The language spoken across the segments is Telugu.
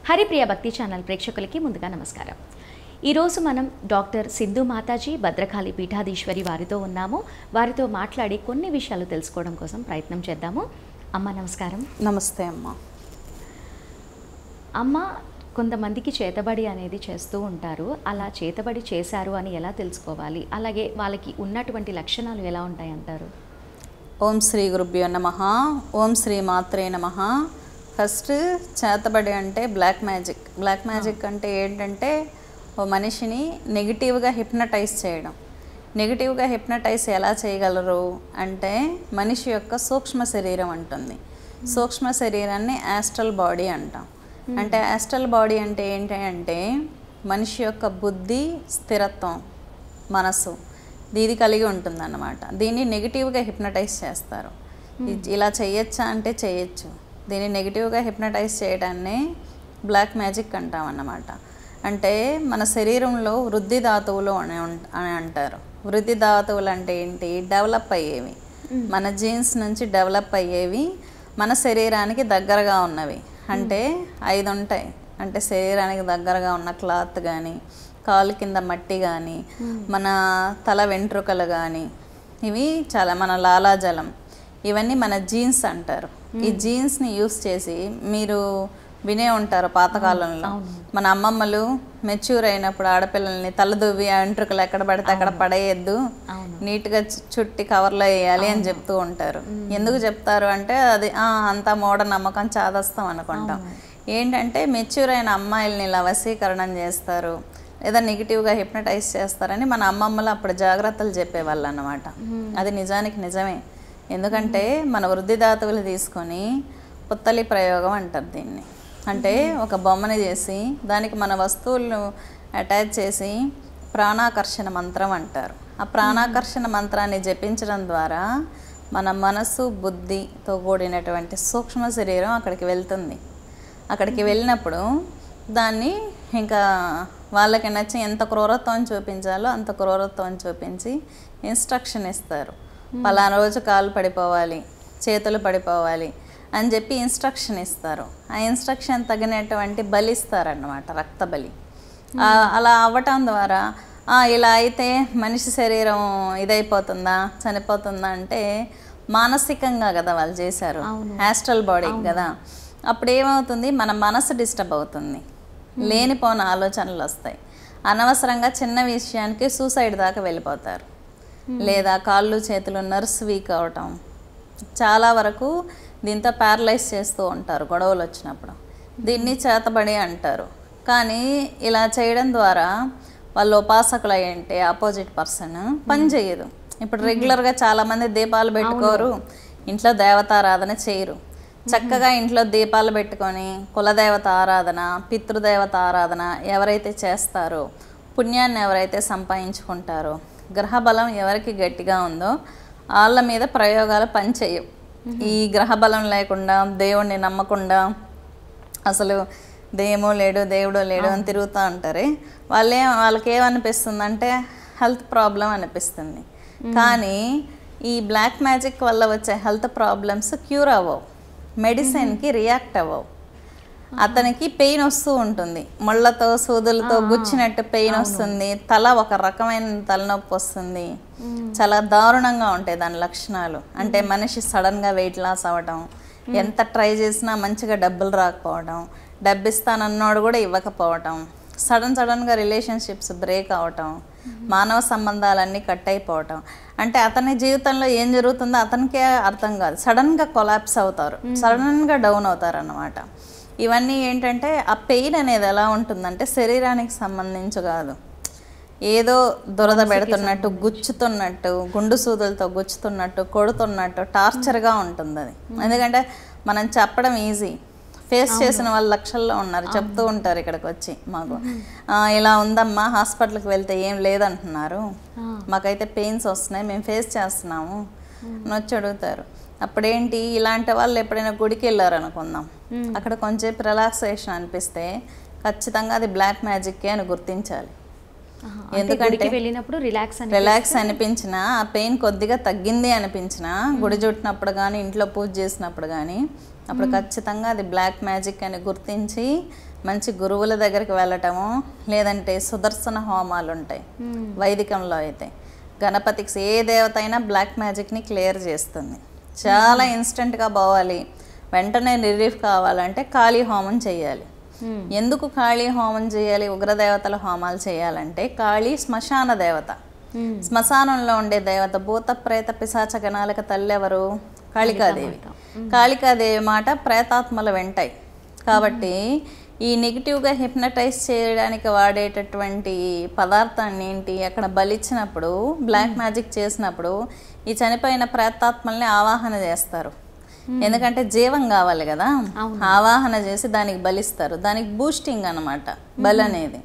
హరిప్రియ భక్తి ఛానల్ ప్రేక్షకులకి ముందుగా నమస్కారం. ఈరోజు మనం డాక్టర్ సింధు మాతాజీ భద్రకాళి పీఠాధీశ్వరి వారితో ఉన్నాము. వారితో మాట్లాడి కొన్ని విషయాలు తెలుసుకోవడం కోసం ప్రయత్నం చేద్దాము. అమ్మ నమస్కారం. నమస్తే అమ్మ. అమ్మ, కొంతమందికి చేతబడి అనేది చేస్తూ ఉంటారు. అలా చేతబడి చేశారు అని ఎలా తెలుసుకోవాలి? అలాగే వాళ్ళకి ఉన్నటువంటి లక్షణాలు ఎలా ఉంటాయి అంటారు? ఓం శ్రీ గురుభ్యో నమః. ఓం శ్రీ మాత్రే నమః. ఫస్ట్ చేతబడి అంటే బ్లాక్ మ్యాజిక్ అంటే ఏంటంటే ఓ మనిషిని నెగిటివ్గా హిప్నటైజ్ చేయడం. నెగిటివ్గా హిప్నటైజ్ ఎలా చేయగలరు అంటే మనిషి యొక్క సూక్ష్మ శరీరం అంటుంది. సూక్ష్మ శరీరాన్ని యాస్ట్రల్ బాడీ అంటాం. అంటే యాస్ట్రల్ బాడీ అంటే ఏంటి అంటే మనిషి యొక్క బుద్ధి, స్థిరత్వం, మనసు ఇది కలిగి ఉంటుందన్నమాట. దీన్ని నెగిటివ్గా హిప్నటైజ్ చేస్తారు. ఇలా చేయొచ్చా అంటే చేయొచ్చు. దీన్ని నెగిటివ్గా హిప్నటైజ్ చేయడాన్ని బ్లాక్ మ్యాజిక్ అంటాం అన్నమాట. అంటే మన శరీరంలో వృద్ధి ధాతువులు అని అంటారు. వృద్ధి ధాతువులు అంటే ఏంటి? డెవలప్ అయ్యేవి, మన జీన్స్ నుంచి డెవలప్ అయ్యేవి, మన శరీరానికి దగ్గరగా ఉన్నవి. అంటే 5 ఉంటాయి. అంటే శరీరానికి దగ్గరగా ఉన్న క్లాత్ కానీ, కాలు కింద మట్టి కానీ, మన తల వెంట్రుకలు కానీ, ఇవి చాలా మన లాలాజలం, ఇవన్నీ మన జీన్స్ అంటారు. ఈ జీన్స్ని యూస్ చేసి మీరు వినే ఉంటారు పాతకాలంలో మన అమ్మమ్మలు మెచ్యూర్ అయినప్పుడు ఆడపిల్లల్ని తలదువ్వి ఆ వెంట్రుకలు ఎక్కడ పడితే అక్కడ పడేయద్దు, నీట్గా చుట్టి కవర్లో వేయాలి అని చెప్తూ ఉంటారు. ఎందుకు చెప్తారు అంటే అది అంతా మూఢనమ్మకం, చాదస్తం అనుకుంటాం. ఏంటంటే మెచ్యూర్ అయిన అమ్మాయిల్ని ఇలా వశీకరణం చేస్తారు లేదా నెగిటివ్గా హిప్నటైజ్ చేస్తారని మన అమ్మమ్మలు అప్పుడు జాగ్రత్తలు చెప్పేవాళ్ళు అన్నమాట. అది నిజానికి నిజమే. ఎందుకంటే మన వృద్ధి ధాతువులు తీసుకొని పుత్తలి ప్రయోగం అంటారు దీన్ని. అంటే ఒక బొమ్మని చేసి దానికి మన వస్తువులను అటాచ్ చేసి ప్రాణాకర్షణ మంత్రం అంటారు. ఆ ప్రాణాకర్షణ మంత్రాన్ని జపించడం ద్వారా మన మనసు, బుద్ధితో కూడినటువంటి సూక్ష్మ శరీరం అక్కడికి వెళ్తుంది. అక్కడికి వెళ్ళినప్పుడు దాన్ని ఇంకా వాళ్ళకి నచ్చి ఎంత క్రూరత్వం చూపించాలో అంత క్రూరత్వం చూపించి ఇన్స్ట్రక్షన్ ఇస్తారు. పలానా రోజు కాలు పడిపోవాలి, చేతులు పడిపోవాలి అని చెప్పి ఇన్స్ట్రక్షన్ ఇస్తారు. ఆ ఇన్స్ట్రక్షన్ తగినటువంటి బలి ఇస్తారన్నమాట, రక్త బలి. అలా అవ్వటం ద్వారా ఇలా అయితే మనిషి శరీరం ఇదైపోతుందా, చనిపోతుందా అంటే మానసికంగా కదా వాళ్ళు చేశారు, యాస్ట్రల్ బాడీ కదా. అప్పుడు ఏమవుతుంది, మన మనసు డిస్టర్బ్ అవుతుంది, లేనిపోని ఆలోచనలు వస్తాయి. అనవసరంగా చిన్న విషయానికి సూసైడ్ దాకా వెళ్ళిపోతారు. లేదా కాళ్ళు చేతులు నర్వ్స్ వీక్ అవటం, చాలా వరకు దీంతో ప్యారలైజ్ చేస్తూ ఉంటారు గొడవలు వచ్చినప్పుడు. దీన్ని చేతబడి అంటారు. కానీ ఇలా చేయడం ద్వారా వాళ్ళు ఉపాసకులు అయ్యంటే ఆపోజిట్ పర్సన్ పని చేయదు. ఇప్పుడు రెగ్యులర్గా చాలామంది దీపాలు పెట్టుకోరు, ఇంట్లో దేవతారాధన చేయరు. చక్కగా ఇంట్లో దీపాలు పెట్టుకొని కులదేవత ఆరాధన, పితృదేవత ఆరాధన ఎవరైతే చేస్తారో, పుణ్యాన్ని ఎవరైతే సంపాదించుకుంటారో, గ్రహబలం ఎవరికి గట్టిగా ఉందో వాళ్ళ మీద ప్రయోగాలు పనిచేయవు. ఈ గ్రహబలం లేకుండా, దేవుణ్ణి నమ్మకుండా, అసలు దేమో లేడు దేవుడో లేడు అని తిరుగుతూ ఉంటారే, వాళ్ళకి ఏమనిపిస్తుంది అంటే హెల్త్ ప్రాబ్లం అనిపిస్తుంది. కానీ ఈ బ్లాక్ మ్యాజిక్ వల్ల వచ్చే హెల్త్ ప్రాబ్లమ్స్ క్యూర్ అవ్వవు, మెడిసిన్కి రియాక్ట్ అవ్వవు. అతనికి పెయిన్ వస్తూ ఉంటుంది, ముళ్ళతో సూదులతో గుచ్చినట్టు పెయిన్ వస్తుంది, తల ఒక రకమైన తలనొప్పి వస్తుంది, చాలా దారుణంగా ఉంటాయి దాని లక్షణాలు. అంటే మనిషి సడన్గా వెయిట్ లాస్ అవ్వటం, ఎంత ట్రై చేసినా మంచిగా డబ్బులు రాకపోవడం, డబ్బు ఇస్తానన్నోడు కూడా ఇవ్వకపోవటం, సడన్గా రిలేషన్షిప్స్ బ్రేక్ అవటం, మానవ సంబంధాలన్నీ కట్ అయిపోవటం. అంటే అతని జీవితంలో ఏం జరుగుతుందో అతనికే అర్థం కాదు, సడన్గా కొలాప్స్ అవుతారు, సడన్గా డౌన్ అవుతారు అన్నమాట. ఇవన్నీ ఏంటంటే ఆ పెయిన్ అనేది ఎలా ఉంటుందంటే శరీరానికి సంబంధించి కాదు, ఏదో దురద పెడుతున్నట్టు, గుచ్చుతున్నట్టు, గుండు సూదులతో గుచ్చుతున్నట్టు, కొడుతున్నట్టు టార్చర్గా ఉంటుంది అది. ఎందుకంటే మనం చెప్పడం ఈజీ, ఫేస్ చేసిన వాళ్ళు లక్షల్లో ఉన్నారు, చెప్తూ ఉంటారు ఇక్కడికి వచ్చి మాకు ఇలా ఉందమ్మా, హాస్పిటల్కి వెళ్తే ఏం లేదంటున్నారు, మాకైతే పెయిన్స్ వస్తున్నాయి, మేము ఫేస్ చేస్తున్నాము అని వచ్చి అడుగుతారు. అప్పుడేంటి, ఇలాంటి వాళ్ళు ఎప్పుడైనా గుడికి వెళ్ళారు అనుకుందాం, అక్కడ కొంచెం రిలాక్సేషన్ అనిపిస్తే ఖచ్చితంగా అది బ్లాక్ మ్యాజిక్కే అని గుర్తించాలి. ఎందుకంటే రిలాక్స్ అనిపించినా, ఆ పెయిన్ కొద్దిగా తగ్గింది అనిపించినా, గుడి చుట్టినప్పుడు కానీ ఇంట్లో పూజ చేసినప్పుడు కానీ అప్పుడు ఖచ్చితంగా అది బ్లాక్ మ్యాజిక్ అని గుర్తించి మంచి గురువుల దగ్గరికి వెళ్ళటము, లేదంటే సుదర్శన హోమాలు ఉంటాయి వైదికంలో అయితే. గణపతికి ఏ దేవత అయినా బ్లాక్ మ్యాజిక్ని క్లియర్ చేస్తుంది. చాలా ఇన్స్టెంట్గా పోవాలి, వెంటనే రిలీఫ్ కావాలంటే కాళీ హోమం చేయాలి. ఎందుకు కాళీ హోమం చేయాలి, ఉగ్రదేవతల హోమాలు చేయాలంటే కాళీ శ్మశాన దేవత. శ్మశానంలో ఉండే దేవత. భూత ప్రేత పిశాచ గణాలకు తల్లి ఎవరు? కాళికాదేవి. కాళికాదేవి మాట ప్రేతాత్మలు వింటాయి. కాబట్టి ఈ నెగిటివ్గా హిప్నటైజ్ చేయడానికి వాడేటటువంటి పదార్థాన్ని ఏంటి, అక్కడ బలిచ్చినప్పుడు బ్లాక్ మ్యాజిక్ చేసినప్పుడు ఈ చనిపోయిన ప్రేతాత్మల్ని ఆవాహన చేస్తారు. ఎందుకంటే జీవం కావాలి కదా, ఆవాహన చేసి దానికి బలిస్తారు. దానికి బూస్టింగ్ అనమాట బలి అనేది.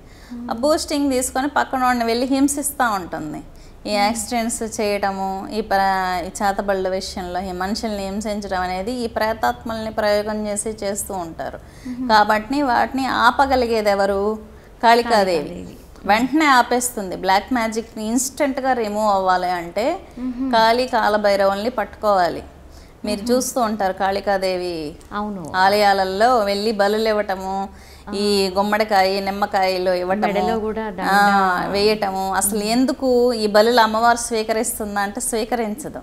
ఆ బూస్టింగ్ తీసుకొని పక్కన వాడిని వెళ్ళి హింసిస్తూ ఉంటుంది. ఈ యాక్సిడెంట్స్ చేయటము, ఈ చేతబళ్ళ విషయంలో ఈ మనుషుల్ని హింసించడం అనేది ఈ ప్రేతాత్మల్ని ప్రయోగం చేసి చేస్తూ ఉంటారు. కాబట్టి వాటిని ఆపగలిగేది ఎవరు? కాళికాదేవి. వెంటనే ఆపేస్తుంది. బ్లాక్ మ్యాజిక్ని ఇన్స్టెంట్గా రిమూవ్ అవ్వాలి అంటే కాళీ కాలభైరవుల్ని పట్టుకోవాలి. మీరు చూస్తూ ఉంటారు కాళికాదేవి ఆలయాలలో వెళ్ళి బలులు ఇవ్వటము, ఈ గుమ్మడికాయ నిమ్మకాయలు ఇవ్వటము, వేయటము. అసలు ఎందుకు ఈ బలులు అమ్మవారు స్వీకరిస్తుందా అంటే స్వీకరించదు.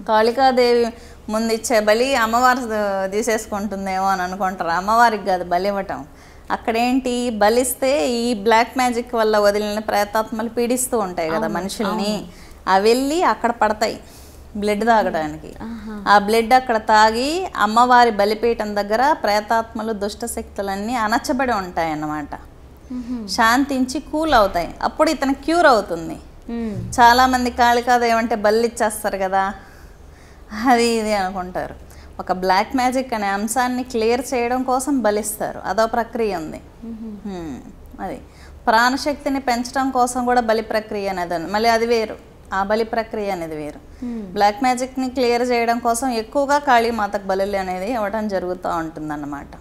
కాళికాదేవి ముందు ఇచ్చే బలి అమ్మవారు తీసేసుకుంటుందేమో అని అనుకుంటారు. అమ్మవారికి కాదు బలి ఇవ్వటం. అక్కడేంటి, బలిస్తే ఈ బ్లాక్ మ్యాజిక్ వల్ల వదిలిన ప్రేతాత్మలు పీడిస్తూ ఉంటాయి కదా మనుషుల్ని, అవి వెళ్ళి అక్కడ పడతాయి బ్లడ్ తాగడానికి. ఆ బ్లడ్ అక్కడ తాగి అమ్మవారి బలిపీఠం దగ్గర ప్రేతాత్మలు దుష్ట శక్తులన్నీ అణచబడి ఉంటాయి అన్నమాట. శాంతించి కూల్ అవుతాయి. అప్పుడు ఇతను క్యూర్ అవుతుంది. చాలామంది కాళికాదేవి అంటే బలి ఇచ్చేస్తారు కదా, అది ఇది అనుకుంటారు. ఒక బ్లాక్ మ్యాజిక్ అనే అంశాన్ని క్లియర్ చేయడం కోసం బలిస్తారు. అదో ప్రక్రియ ఉంది. అది ప్రాణశక్తిని పెంచడం కోసం కూడా బలి ప్రక్రియ అనేది మళ్ళీ అది వేరు. ఆ బలి ప్రక్రియ అనేది వేరు. బ్లాక్ మ్యాజిక్ని క్లియర్ చేయడం కోసం ఎక్కువగా కాళీమాతకు బలులు అనేది ఇవ్వడం జరుగుతూ ఉంటుందన్నమాట.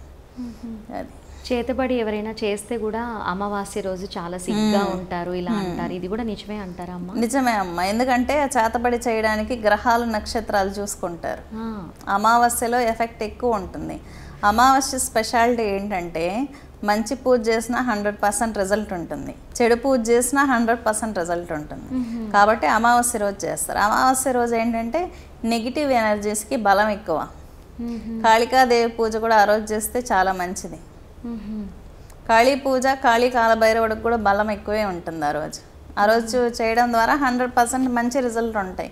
అది చేతబడి ఎవరైనా చేస్తే కూడా అమావాస్య రోజు చాలా సిగ్గా ఉంటారు ఇలా అంటారు. ఇది కూడా నిజమే అంటారా అమ్మ? నిజమే అమ్మ. ఎందుకంటే చేతబడి చేయడానికి గ్రహాలు నక్షత్రాలు చూసుకుంటారు. అమావాస్యలో ఎఫెక్ట్ ఎక్కువ ఉంటుంది. అమావాస్య స్పెషాలిటీ ఏంటంటే మంచి పూజ చేసినా 100% రిజల్ట్ ఉంటుంది, చెడు పూజ చేసినా 100% రిజల్ట్ ఉంటుంది. కాబట్టి అమావాస్య రోజు చేస్తారు. అమావాస్య రోజు ఏంటంటే నెగిటివ్ ఎనర్జీస్కి బలం ఎక్కువ. కాళికాదేవి పూజ కూడా ఆ రోజు చేస్తే చాలా మంచిది. కాళీ పూజ, కాళీ కాలభైరవుడికి కూడా బలం ఎక్కువే ఉంటుంది ఆ రోజు చేయడం ద్వారా 100% మంచి రిజల్ట్ ఉంటాయి.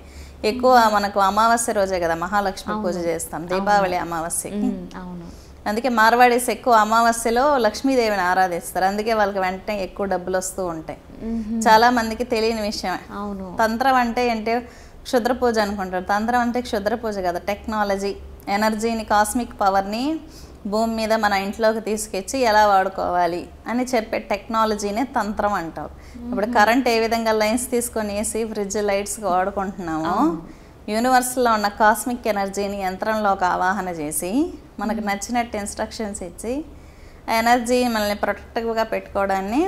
ఎక్కువ మనకు అమావాస్య రోజే కదా మహాలక్ష్మి పూజ చేస్తాం, దీపావళి అమావాస్యకి. అందుకే మార్వాడీస్ ఎక్కువ అమావాస్యలో లక్ష్మీదేవిని ఆరాధిస్తారు. అందుకే వాళ్ళకి వెంటనే ఎక్కువ డబ్బులు వస్తూ ఉంటాయి. చాలా మందికి తెలియని విషయమే. తంత్రం అంటే ఏంటి, క్షుద్ర పూజ అనుకుంటారు. తంత్రం అంటే క్షుద్ర పూజ కదా, టెక్నాలజీ, ఎనర్జీని, కాస్మిక్ పవర్ని భూమి మీద మన ఇంట్లోకి తీసుకొచ్చి ఎలా వాడుకోవాలి అని చెప్పే టెక్నాలజీనే తంత్రం అంటారు. ఇప్పుడు కరెంట్ ఏ విధంగా లైన్స్ తీసుకొని ఏసీ, ఫ్రిడ్జ్, లైట్స్కి వాడుకుంటున్నామో యూనివర్స్లో ఉన్న కాస్మిక్ ఎనర్జీని యంత్రంలోకి ఆవాహన చేసి మనకు నచ్చినట్టు ఇన్స్ట్రక్షన్స్ ఇచ్చి ఎనర్జీ మనల్ని ప్రొటెక్టివ్గా పెట్టుకోవడాన్ని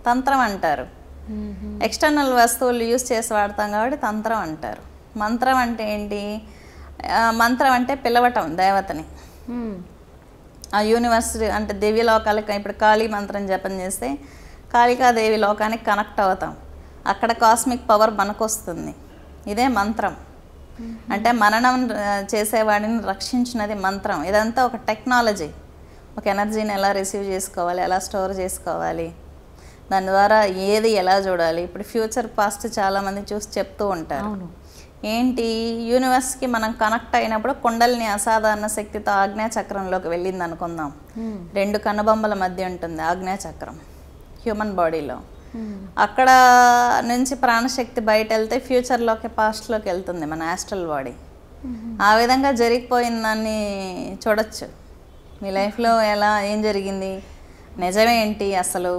తంత్రం అంటారు. ఎక్స్టర్నల్ వస్తువులు యూజ్ చేసి వాడతాం కాబట్టి తంత్రం అంటారు. మంత్రం అంటే ఏంటి, మంత్రం అంటే పిలవటం దేవతని. ఆ యూనివర్స్ అంటే దివ్య లోకాలకి, ఇప్పుడు కాళీ మంత్రం జపం చేస్తే కాళికాదేవి లోకానికి కనెక్ట్ అవుతాం. అక్కడ కాస్మిక్ పవర్ మనకు వస్తుంది. ఇదే మంత్రం అంటే మననం చేసేవాడిని రక్షించినది మంత్రం. ఇదంతా ఒక టెక్నాలజీ. ఒక ఎనర్జీని ఎలా రిసీవ్ చేసుకోవాలి, ఎలా స్టోర్ చేసుకోవాలి, దాని ద్వారా ఏది ఎలా చూడాలి. ఇప్పుడు ఫ్యూచర్ పాస్ట్ చాలామంది చూసి చెప్తూ ఉంటారు. ఏంటి, యూనివర్స్కి మనం కనెక్ట్ అయినప్పుడు కుండలిని అసాధారణ శక్తితో ఆజ్ఞాచక్రంలోకి వెళ్ళింది అనుకుందాం. 2 కనుబొమ్మల మధ్య ఉంటుంది ఆజ్ఞాచక్రం హ్యూమన్ బాడీలో. అక్కడ నుంచి ప్రాణశక్తి బయట వెళ్తే ఫ్యూచర్లోకి, పాస్ట్లోకి వెళ్తుంది మన ఆస్ట్రల్ బాడీ. ఆ విధంగా జరిగిపోయిన దాన్ని చూడొచ్చు. మీ లైఫ్లో ఎలా ఏం జరిగింది, నిజమేంటి అసలు.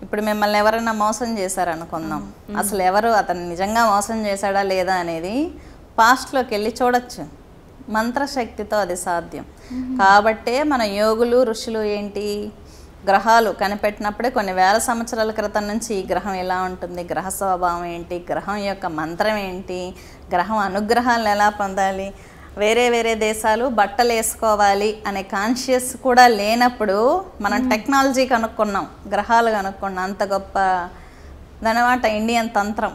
ఇప్పుడు మిమ్మల్ని ఎవరైనా మోసం చేశారనుకుందాం, అసలు ఎవరు అతను నిజంగా మోసం చేశాడా లేదా అనేది పాస్ట్లోకి వెళ్ళి చూడొచ్చు. మంత్రశక్తితో అది సాధ్యం. కాబట్టే మన యోగులు, ఋషులు ఏంటి, గ్రహాలు కనిపెట్టినప్పుడే కొన్ని వేల సంవత్సరాల క్రితం నుంచి ఈ గ్రహం ఎలా ఉంటుంది, గ్రహ స్వభావం ఏంటి, గ్రహం యొక్క మంత్రం ఏంటి, గ్రహం అనుగ్రహాలను ఎలా పొందాలి వేరే వేరే దేశాలు బట్టలు వేసుకోవాలి అనే కాన్షియస్ కూడా లేనప్పుడు మనం టెక్నాలజీ కనుక్కున్నాం, గ్రహాలు కనుక్కున్నాం. అంత గొప్ప దనమాట ఇండియన్ తంత్రం.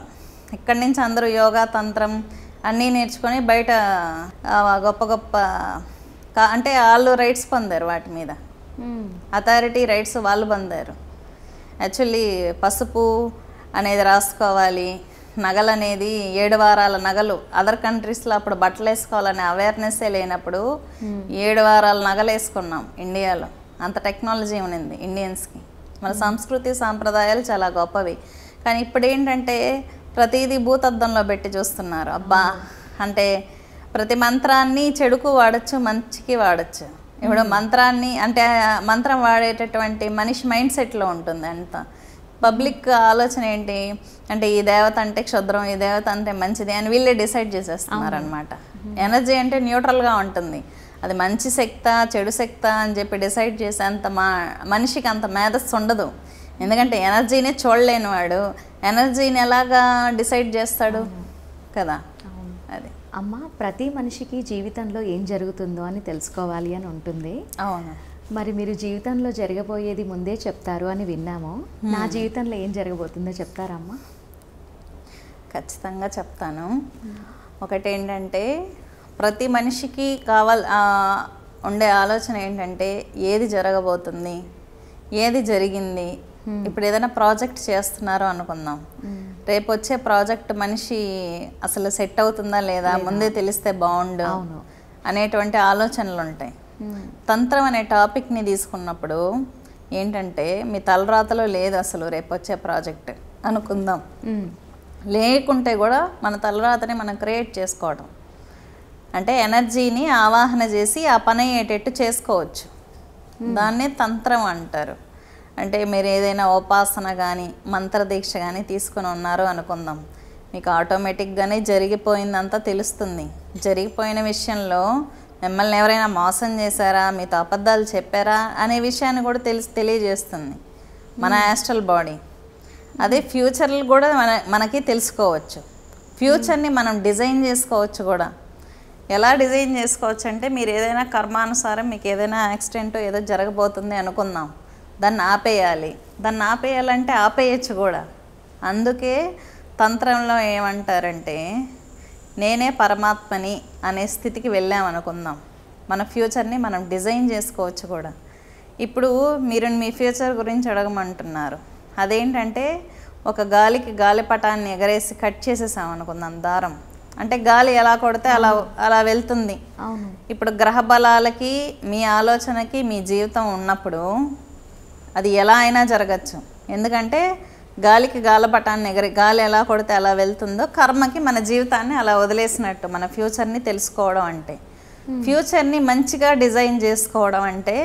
ఇక్కడి నుంచి అందరూ యోగా తంత్రం అన్నీ నేర్చుకొని బయట గొప్ప గొప్ప అంటే వాళ్ళు రైట్స్ పొందారు, వాటి మీద అథారిటీ రైట్స్ వాళ్ళు పొందారు. యాక్చువల్లీ పసుపు అనేది రాసుకోవాలి, నగలు అనేది 7 వారాల నగలు. అదర్ కంట్రీస్లో అప్పుడు బట్టలు వేసుకోవాలనే అవేర్నెస్సే లేనప్పుడు 7 వారాల నగలు వేసుకున్నాం ఇండియాలో. అంత టెక్నాలజీ ఉన్నింది ఇండియన్స్కి. మన సంస్కృతి సాంప్రదాయాలు చాలా గొప్పవి. కానీ ఇప్పుడు ఏంటంటే ప్రతిదీ భూతద్దంలో పెట్టి చూస్తున్నారు. అబ్బా అంటే ప్రతి మంత్రాన్ని చెడుకు వాడచ్చు, మంచికి వాడచ్చు. ఇప్పుడు మంత్రాన్ని అంటే మంత్రం వాడేటటువంటి మనిషి మైండ్ సెట్లో ఉంటుంది అంత. పబ్లిక్ ఆలోచన ఏంటి అంటే ఈ దేవత అంటే క్షుద్రం, ఈ దేవత అంటే మంచిది అని వీళ్ళే డిసైడ్ చేసేస్తున్నారు అనమాట. ఎనర్జీ అంటే న్యూట్రల్గా ఉంటుంది, అది మంచి శక్తా చెడు శక్తా అని చెప్పి డిసైడ్ చేసేంత మనిషికి అంత మేధస్సు ఉండదు. ఎందుకంటే ఎనర్జీనే చూడలేని వాడు ఎనర్జీని ఎలాగా డిసైడ్ చేస్తాడు కదా. అది అమ్మ, ప్రతి మనిషికి జీవితంలో ఏం జరుగుతుందో అని తెలుసుకోవాలి అని ఉంటుంది. అవును. మరి మీరు జీవితంలో జరగబోయేది ముందే చెప్తారు అని విన్నాము. నా జీవితంలో ఏం జరగబోతుందో చెప్తారా అమ్మ? ఖచ్చితంగా చెప్తాను. ఒకటేంటంటే ప్రతి మనిషికి ఉండే ఆలోచన ఏంటంటే ఏది జరగబోతుంది, ఏది జరిగింది. ఇప్పుడు ఏదైనా ప్రాజెక్ట్ చేస్తున్నారు అనుకుందాం, రేపు వచ్చే ప్రాజెక్ట్ మనిషి అసలు సెట్ అవుతుందా లేదా ముందే తెలిస్తే బాగుండు అనేటువంటి ఆలోచనలు ఉంటాయి. తంత్రం అనే టాపిక్ని తీసుకున్నప్పుడు ఏంటంటే మీ తలరాతలో లేదు అసలు రేపు వచ్చే ప్రాజెక్ట్ అనుకుందాం, లేకుంటే కూడా మన తలరాతని మనం క్రియేట్ చేసుకోవడం అంటే ఎనర్జీని ఆవాహన చేసి ఆ పని అయ్యేటట్టు చేసుకోవచ్చు. దాన్నే తంత్రం అంటారు. అంటే మీరు ఏదైనా ఉపాసన కానీ మంత్రదీక్ష కానీ తీసుకుని ఉన్నారు అనుకుందాం, మీకు ఆటోమేటిక్గానే జరిగిపోయిందంతా తెలుస్తుంది. జరిగిపోయిన విషయంలో మిమ్మల్ని ఎవరైనా మోసం చేశారా, మీతో అబద్ధాలు చెప్పారా అనే విషయాన్ని కూడా తెలియజేస్తుంది మన యాస్ట్రల్ బాడీ. అదే ఫ్యూచర్లు కూడా మనకి తెలుసుకోవచ్చు. ఫ్యూచర్ని మనం డిజైన్ చేసుకోవచ్చు కూడా. ఎలా డిజైన్ చేసుకోవచ్చు అంటే మీరు ఏదైనా కర్మానుసారం మీకు ఏదైనా యాక్సిడెంట్ ఏదో జరగబోతుంది అనుకుందాం, దాన్ని ఆపేయాలి. దాన్ని ఆపేయాలంటే ఆపేయచ్చు కూడా. అందుకే తంత్రంలో ఏమంటారంటే నేనే పరమాత్మని అనే స్థితికి వెళ్ళామనుకుందాం, మన ఫ్యూచర్ని మనం డిజైన్ చేసుకోవచ్చు కూడా. ఇప్పుడు మీరు మీ ఫ్యూచర్ గురించి అడగమంటున్నారు. అదేంటంటే ఒక గాలిపటాన్ని ఎగరేసి కట్ చేసేసామనుకుందాం దారం. అంటే గాలి ఎలా కొడితే అలా వెళ్తుంది. ఇప్పుడు గ్రహ బలాలకి మీ ఆలోచనకి మీ జీవితం ఉన్నప్పుడు అది ఎలా అయినా జరగచ్చు. ఎందుకంటే గాలిపటాన్ని గాలి ఎలా కొడితే అలా వెళ్తుందో కర్మకి మన జీవితాన్ని అలా వదిలేసినట్టు. మన ఫ్యూచర్ని తెలుసుకోవడం అంటే, ఫ్యూచర్ని మంచిగా డిజైన్ చేసుకోవడం అంటే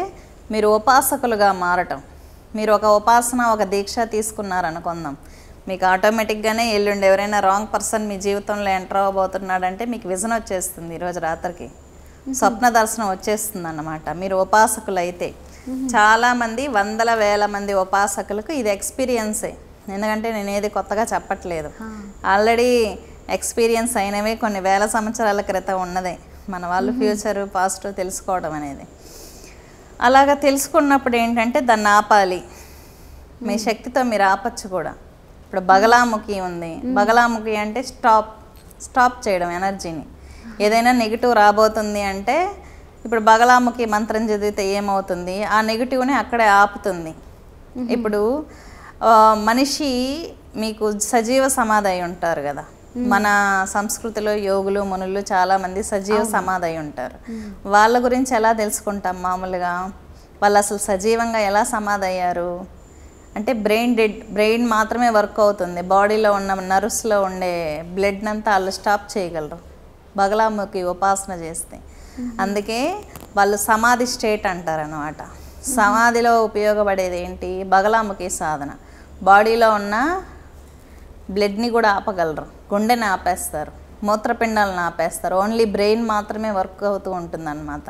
మీరు ఉపాసకులుగా మారటం. మీరు ఒక ఉపాసన ఒక దీక్ష తీసుకున్నారనుకుందాం, మీకు ఆటోమేటిక్గానే ఎల్లుండి ఎవరైనా రాంగ్ పర్సన్ మీ జీవితంలో ఎంటర్ అవ్వబోతున్నాడంటే మీకు విజన్ వచ్చేస్తుంది. ఈరోజు రాత్రికి స్వప్న దర్శనం వచ్చేస్తుంది అన్నమాట మీరు ఉపాసకులు అయితే. చాలామంది 100,000 మంది ఉపాసకులకు ఇది ఎక్స్పీరియన్సే. ఎందుకంటే నేను ఏది కొత్తగా చెప్పట్లేదు, ఆల్రెడీ ఎక్స్పీరియన్స్ అయినవే కొన్ని వేల సంవత్సరాల క్రితం ఉన్నదే మన వాళ్ళు ఫ్యూచర్ పాస్ట్ తెలుసుకోవడం అనేది. అలాగా తెలుసుకున్నప్పుడు ఏంటంటే దాన్ని ఆపాలి. మీ శక్తితో మీరు ఆపచ్చు కూడా. ఇప్పుడు బగలాముఖి ఉంది. బగలాముఖి అంటే స్టాప్ చేయడం ఎనర్జీని. ఏదైనా నెగిటివ్ రాబోతుంది అంటే ఇప్పుడు బగలాముఖి మంత్రం చదివితే ఏమవుతుంది, ఆ నెగిటివ్ని అక్కడే ఆపుతుంది. ఇప్పుడు మనిషి మీకు సజీవ సమాధి అయి ఉంటారు కదా. మన సంస్కృతిలో యోగులు మునులు చాలామంది సజీవ సమాధి అయి ఉంటారు. వాళ్ళ గురించి ఎలా తెలుసుకుంటాం మామూలుగా? వాళ్ళు అసలు సజీవంగా ఎలా సమాధి అయ్యారు అంటే బ్రెయిన్ మాత్రమే వర్క్ అవుతుంది. బాడీలో ఉన్న నర్వ్స్లో ఉండే బ్లడ్ అంతా వాళ్ళు స్టాప్ చేయగలరు బగలాముఖి ఉపాసన చేస్తే. అందుకే వాళ్ళు సమాధి స్టేట్ అంటారనమాట. సమాధిలో ఉపయోగపడేది ఏంటి? బగలాముఖి సాధన. బాడీలో ఉన్న బ్లడ్ని కూడా ఆపగలరు, గుండెని ఆపేస్తారు, మూత్రపిండాలను ఆపేస్తారు. ఓన్లీ బ్రెయిన్ మాత్రమే వర్క్ అవుతూ ఉంటుంది అన్నమాట.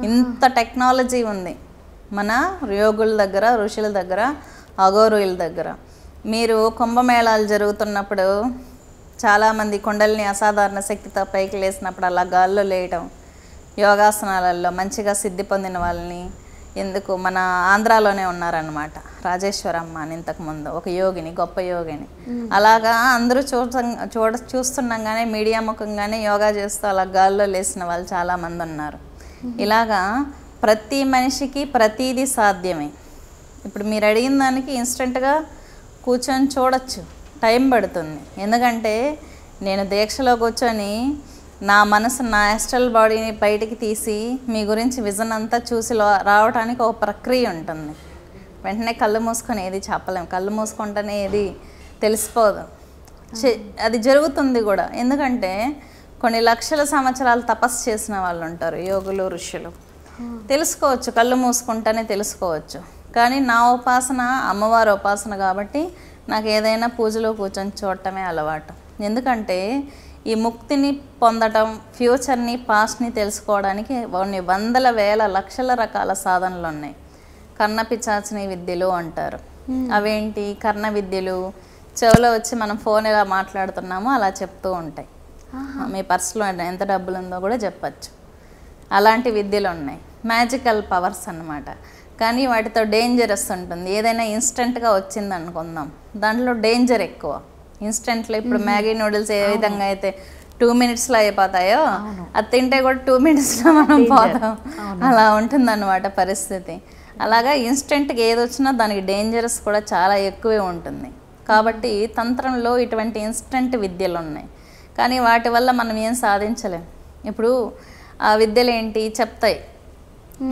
ఇంత టెక్నాలజీ ఉంది మన యోగుల దగ్గర, ఋషుల దగ్గర, అఘోరుల దగ్గర. మీరు కుంభమేళాలు జరుగుతున్నప్పుడు చాలామంది కుండలిని అసాధారణ శక్తితో పైకి లేసినప్పుడు అలా గాల్లో లేయటం యోగాసనాలలో మంచిగా సిద్ధి పొందిన వాళ్ళని ఎందుకు మన ఆంధ్రాలోనే ఉన్నారనమాట, రాజేశ్వరమ్మ అని ఇంతకుముందు ఒక యోగిని, గొప్ప యోగిని. అలాగా అందరూ చూస్తుండగానే మీడియా ముఖంగానే యోగా చేస్తూ అలా గాల్లో లేసిన వాళ్ళు చాలామంది ఉన్నారు. ఇలాగా ప్రతి మనిషికి ప్రతీది సాధ్యమే. ఇప్పుడు మీరు అడిగిన దానికి ఇన్స్టెంట్గా కూర్చొని చూడొచ్చు, టైం పడుతుంది. ఎందుకంటే నేను దీక్షలో కూర్చొని నా మనసు, నా యాస్ట్రల్ బాడీని బయటికి తీసి మీ గురించి విజన్ అంతా చూసి రావడానికి ఒక ప్రక్రియ ఉంటుంది. వెంటనే కళ్ళు మూసుకొని ఏది చెప్పలేము, కళ్ళు మూసుకుంటేనే ఏది తెలిసిపోదు. అది జరుగుతుంది కూడా. ఎందుకంటే కొన్ని లక్షల సంవత్సరాలు తపస్సు చేసిన వాళ్ళు ఉంటారు, యోగులు, ఋషులు. తెలుసుకోవచ్చు, కళ్ళు మూసుకుంటేనే తెలుసుకోవచ్చు. కానీ నా ఉపాసన అమ్మవారి ఉపాసన కాబట్టి నాకు ఏదైనా పూజలో కూర్చొని చూడటమే అలవాటు. ఎందుకంటే ఈ ముక్తిని పొందటం, ఫ్యూచర్ని, పాస్ట్ని తెలుసుకోవడానికి కొన్ని వందల వేల లక్షల రకాల సాధనలు ఉన్నాయి. కర్ణ పిచాచిని విద్యలు అంటారు. అవేంటి? కర్ణ విద్యలు చెవిలో వచ్చి మనం ఫోన్ ఎలా మాట్లాడుతున్నామో అలా చెప్తూ ఉంటాయి. మీ పర్సులో ఎంత డబ్బులు ఉందో కూడా చెప్పచ్చు. అలాంటి విద్యలు ఉన్నాయి. మ్యాజికల్ పవర్స్ అన్నమాట. కానీ వాటితో డేంజరస్ ఉంటుంది. ఏదైనా ఇన్స్టెంట్గా వచ్చింది అనుకుందాం, దాంట్లో డేంజర్ ఎక్కువ. ఇన్స్టెంట్లో ఇప్పుడు మ్యాగీ నూడిల్స్ ఏ విధంగా అయితే 2 minutesలో అయిపోతాయో, అది తింటే కూడా 2 minutesలో మనం పోతాం. అలా ఉంటుందన్నమాట పరిస్థితి. అలాగా ఇన్స్టెంట్గా ఏది వచ్చినా దానికి డేంజరస్ కూడా చాలా ఎక్కువే ఉంటుంది. కాబట్టి తంత్రంలో ఇటువంటి ఇన్స్టెంట్ విద్యలు ఉన్నాయి. కానీ వాటి వల్ల మనం ఏం సాధించలేం. ఇప్పుడు ఆ విద్యలు ఏంటి చెప్తాయి,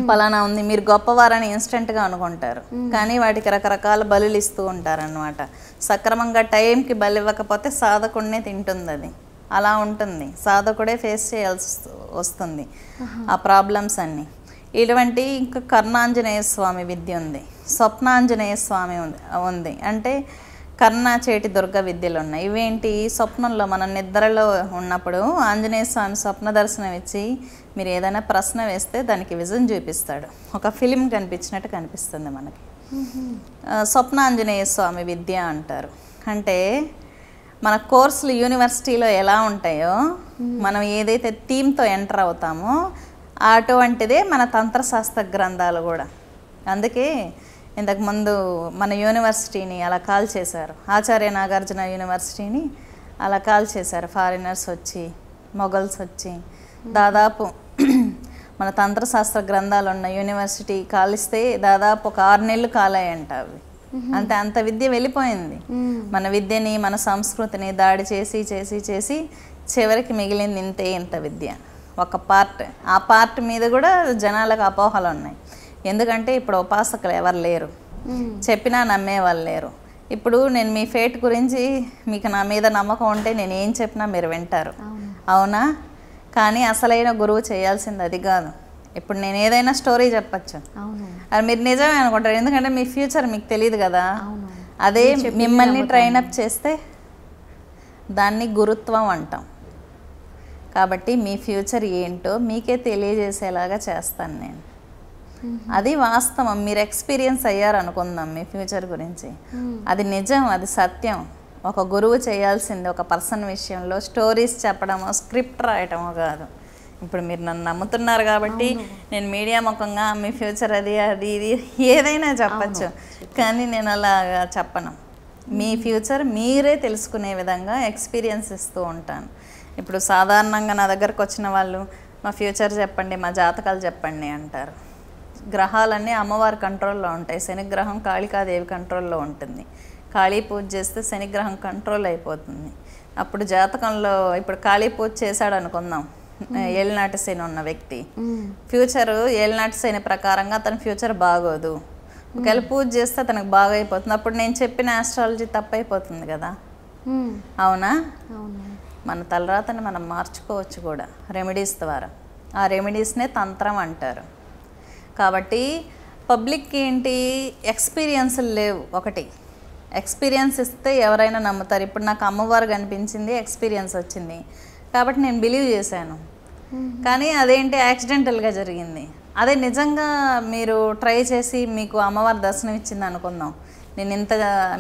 పలానా ఉంది, మీరు గొప్పవారని ఇన్స్టెంట్గా అనుకుంటారు. కానీ వాటికి రకరకాల బలులు ఇస్తూ ఉంటారనమాట. సక్రమంగా టైంకి బలి ఇవ్వకపోతే సాధకుడినే తింటుంది అది. అలా ఉంటుంది. సాధకుడే ఫేస్ చేయాల్సి వస్తుంది ఆ ప్రాబ్లమ్స్ అన్నీ. ఇటువంటి ఇంకా కర్ణాంజనేయ స్వామి విద్య ఉంది, స్వప్నాంజనేయ స్వామి ఉంది. అంటే కర్ణ, చేటి, దుర్గ విద్యలు ఉన్నాయి. ఇవేంటి? స్వప్నంలో మనం నిద్రలో ఉన్నప్పుడు ఆంజనేయ స్వామి స్వప్న దర్శనం ఇచ్చి మీరు ఏదైనా ప్రశ్న వేస్తే దానికి విజన్ చూపిస్తాడు. ఒక ఫిలిం కనిపించినట్టు కనిపిస్తుంది మనకి. స్వప్నాంజనేయ స్వామి విద్య అంటారు. అంటే మన కోర్సులు యూనివర్సిటీలో ఎలా ఉంటాయో, మనం ఏదైతే థీమ్తో ఎంటర్ అవుతామో అటువంటిదే మన తంత్రశాస్త్ర గ్రంథాలు కూడా. అందుకే ఇంతకుముందు మన యూనివర్సిటీని అలా కాల్ చేశారు, ఆచార్య నాగార్జున యూనివర్సిటీని అలా కాల్ చేశారు. ఫారినర్స్ వచ్చి, మొఘల్స్ వచ్చి, దాదాపు మన తంత్రశాస్త్ర గ్రంథాలు ఉన్న యూనివర్సిటీ కాలిస్తే దాదాపు ఒక 6 నెలలు కాలాయంట అవి. అంత విద్య వెళ్ళిపోయింది. మన విద్యని, మన సంస్కృతిని దాడి చేసి చేసి చేసి చివరికి మిగిలింది ఇంత విద్య, ఒక పార్ట్. ఆ పార్ట్ మీద కూడా జనాలకు అపోహలు ఉన్నాయి. ఎందుకంటే ఇప్పుడు ఉపాసకులు ఎవరు లేరు, చెప్పినా నమ్మే వాళ్ళు లేరు. ఇప్పుడు నేను మీ ఫేట్ గురించి మీకు నా మీద నమ్మకం ఉంటే నేను ఏం చెప్పినా మీరు వింటారు, అవునా? కానీ అసలైన గురువు చేయాల్సింది అది కాదు. ఇప్పుడు నేను ఏదైనా స్టోరీ చెప్పచ్చు, అది మీరు నిజమే అనుకుంటారు. ఎందుకంటే మీ ఫ్యూచర్ మీకు తెలియదు కదా. అదే మిమ్మల్ని ట్రైనప్ చేస్తే దాన్ని గురుత్వం అంటాం. కాబట్టి మీ ఫ్యూచర్ ఏంటో మీకే తెలియజేసేలాగా చేస్తాను నేను. అది వాస్తవం. మీరు ఎక్స్పీరియన్స్ అయ్యారు అనుకుందాం మీ ఫ్యూచర్ గురించి, అది నిజం, అది సత్యం. ఒక గురువు చేయాల్సింది ఒక పర్సన్ విషయంలో స్టోరీస్ చెప్పడమో, స్క్రిప్ట్ రాయటమో కాదు. ఇప్పుడు మీరు నన్ను నమ్ముతున్నారు కాబట్టి నేను మీడియా ముఖంగా మీ ఫ్యూచర్ అది ఇది ఏదైనా చెప్పచ్చు. కానీ నేను అలాగా చెప్పను. మీ ఫ్యూచర్ మీరే తెలుసుకునే విధంగా ఎక్స్పీరియన్స్ ఇస్తూ ఉంటాను. ఇప్పుడు సాధారణంగా నా దగ్గరకు వచ్చిన వాళ్ళు మా ఫ్యూచర్ చెప్పండి, మా జాతకాలు చెప్పండి అంటారు. గ్రహాలన్నీ అమ్మవారి కంట్రోల్లో ఉంటాయి. శనిగ్రహం కాళికాదేవి కంట్రోల్లో ఉంటుంది. కాళీ పూజ చేస్తే శనిగ్రహం కంట్రోల్ అయిపోతుంది. అప్పుడు జాతకంలో ఇప్పుడు కాళీ పూజ చేశాడు అనుకుందాం, ఏలినాటి శని ఉన్న వ్యక్తి ఫ్యూచరు ఏలినాటి శని ప్రకారంగా అతని ఫ్యూచర్ బాగోదు. ఒకవేళ పూజ చేస్తే అతనికి బాగా అయిపోతుంది. అప్పుడు నేను చెప్పిన ఆస్ట్రాలజీ తప్పైపోతుంది కదా, అవునా? మన తలరాతని మనం మార్చుకోవచ్చు కూడా రెమెడీస్ ద్వారా. ఆ రెమెడీస్నే తంత్రం అంటారు. కాబట్టి పబ్లిక్కి ఏంటి, ఎక్స్పీరియన్స్లు లేవు. ఒకటి ఎక్స్పీరియన్స్ ఇస్తే ఎవరైనా నమ్ముతారు. ఇప్పుడు నాకు అమ్మవారు కనిపించింది, ఎక్స్పీరియన్స్ వచ్చింది కాబట్టి నేను బిలీవ్ చేశాను. కానీ అదేంటి యాక్సిడెంటల్గా జరిగింది. అదే నిజంగా మీరు ట్రై చేసి మీకు అమ్మవారి దర్శనం ఇచ్చింది అనుకుందాం, నేను ఇంత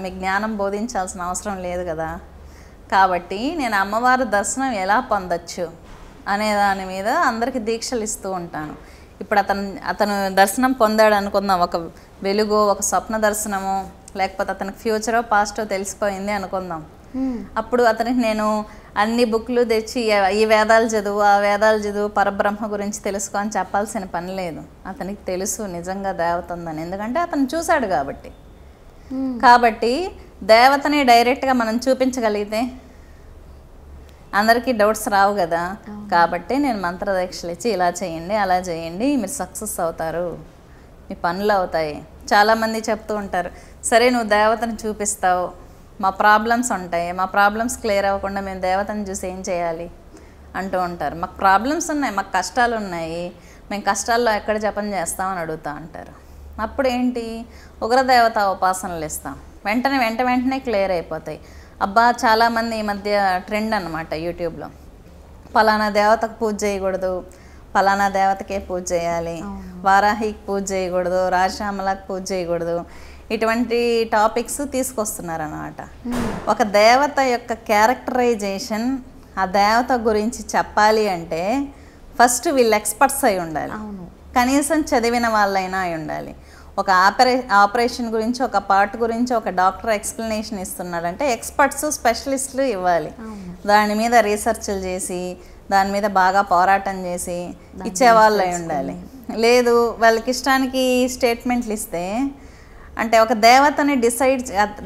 మీకు జ్ఞానం బోధించాల్సిన అవసరం లేదు కదా. కాబట్టి నేను అమ్మవారి దర్శనం ఎలా పొందొచ్చు, అనే దాని మీద అందరికీ దీక్షలు ఇస్తూ ఉంటాను. ఇప్పుడు అతను దర్శనం పొందాడు అనుకుందాం, ఒక వెలుగు, ఒక స్వప్న దర్శనము, లేకపోతే అతనికి ఫ్యూచరో పాస్టో తెలిసిపోయింది అనుకుందాం. అప్పుడు అతనికి నేను అన్ని బుక్లు తెచ్చి ఈ వేదాలు చదువు, ఆ వేదాలు చదువు, పరబ్రహ్మ గురించి తెలుసుకో అని చెప్పాల్సిన పని లేదు. అతనికి తెలుసు నిజంగా దేవత ఉందని, ఎందుకంటే అతను చూశాడు కాబట్టి దేవతని డైరెక్ట్గా మనం చూపించగలిగితే అందరికీ డౌట్స్ రావు కదా. కాబట్టి నేను మంత్రదీక్షలు ఇచ్చి ఇలా చేయండి, అలా చేయండి, మీరు సక్సెస్ అవుతారు, మీ పనులు అవుతాయి. చాలామంది చెప్తూ ఉంటారు, సరే నువ్వు దేవతను చూపిస్తావు, మా ప్రాబ్లమ్స్ ఉంటాయి, మా ప్రాబ్లమ్స్ క్లియర్ అవ్వకుండా మేము దేవతను చూసి ఏం చేయాలి అంటూ ఉంటారు. మాకు ప్రాబ్లమ్స్ ఉన్నాయి, మాకు కష్టాలు ఉన్నాయి, మేము కష్టాల్లో ఎక్కడ జపం చేస్తామని అడుగుతూ ఉంటారు. అప్పుడు ఏంటి, ఉగ్రదేవత ఉపాసనలు ఇస్తాం, వెంటనే క్లియర్ అయిపోతాయి. అబ్బా చాలామంది ఈ మధ్య ట్రెండ్ అనమాట యూట్యూబ్లో, పలానా దేవతకు పూజ చేయకూడదు, పలానా దేవతకే పూజ చేయాలి, వారాహికి పూజ చేయకూడదు, రాజశ్యామలకు పూజ చేయకూడదు, ఇటువంటి టాపిక్స్ తీసుకొస్తున్నారు అన్నమాట. ఒక దేవత యొక్క క్యారెక్టరైజేషన్, ఆ దేవత గురించి చెప్పాలి అంటే ఫస్ట్ వీళ్ళు ఎక్స్పర్ట్స్ అయి ఉండాలి, కనీసం చదివిన వాళ్ళైనా అయి ఉండాలి. ఒక ఆపరేషన్ గురించి, ఒక పార్ట్ గురించి ఒక డాక్టర్ ఎక్స్ప్లెనేషన్ ఇస్తున్నాడంటే ఎక్స్పర్ట్స్, స్పెషలిస్టులు ఇవ్వాలి. దాని మీద రీసెర్చ్లు చేసి, దాని మీద బాగా పోరాటం చేసి ఇచ్చేవాళ్ళు అయి ఉండాలి. లేదు వాళ్ళకి ఇష్టానికి స్టేట్మెంట్లు ఇస్తే, అంటే ఒక దేవతని డిసైడ్,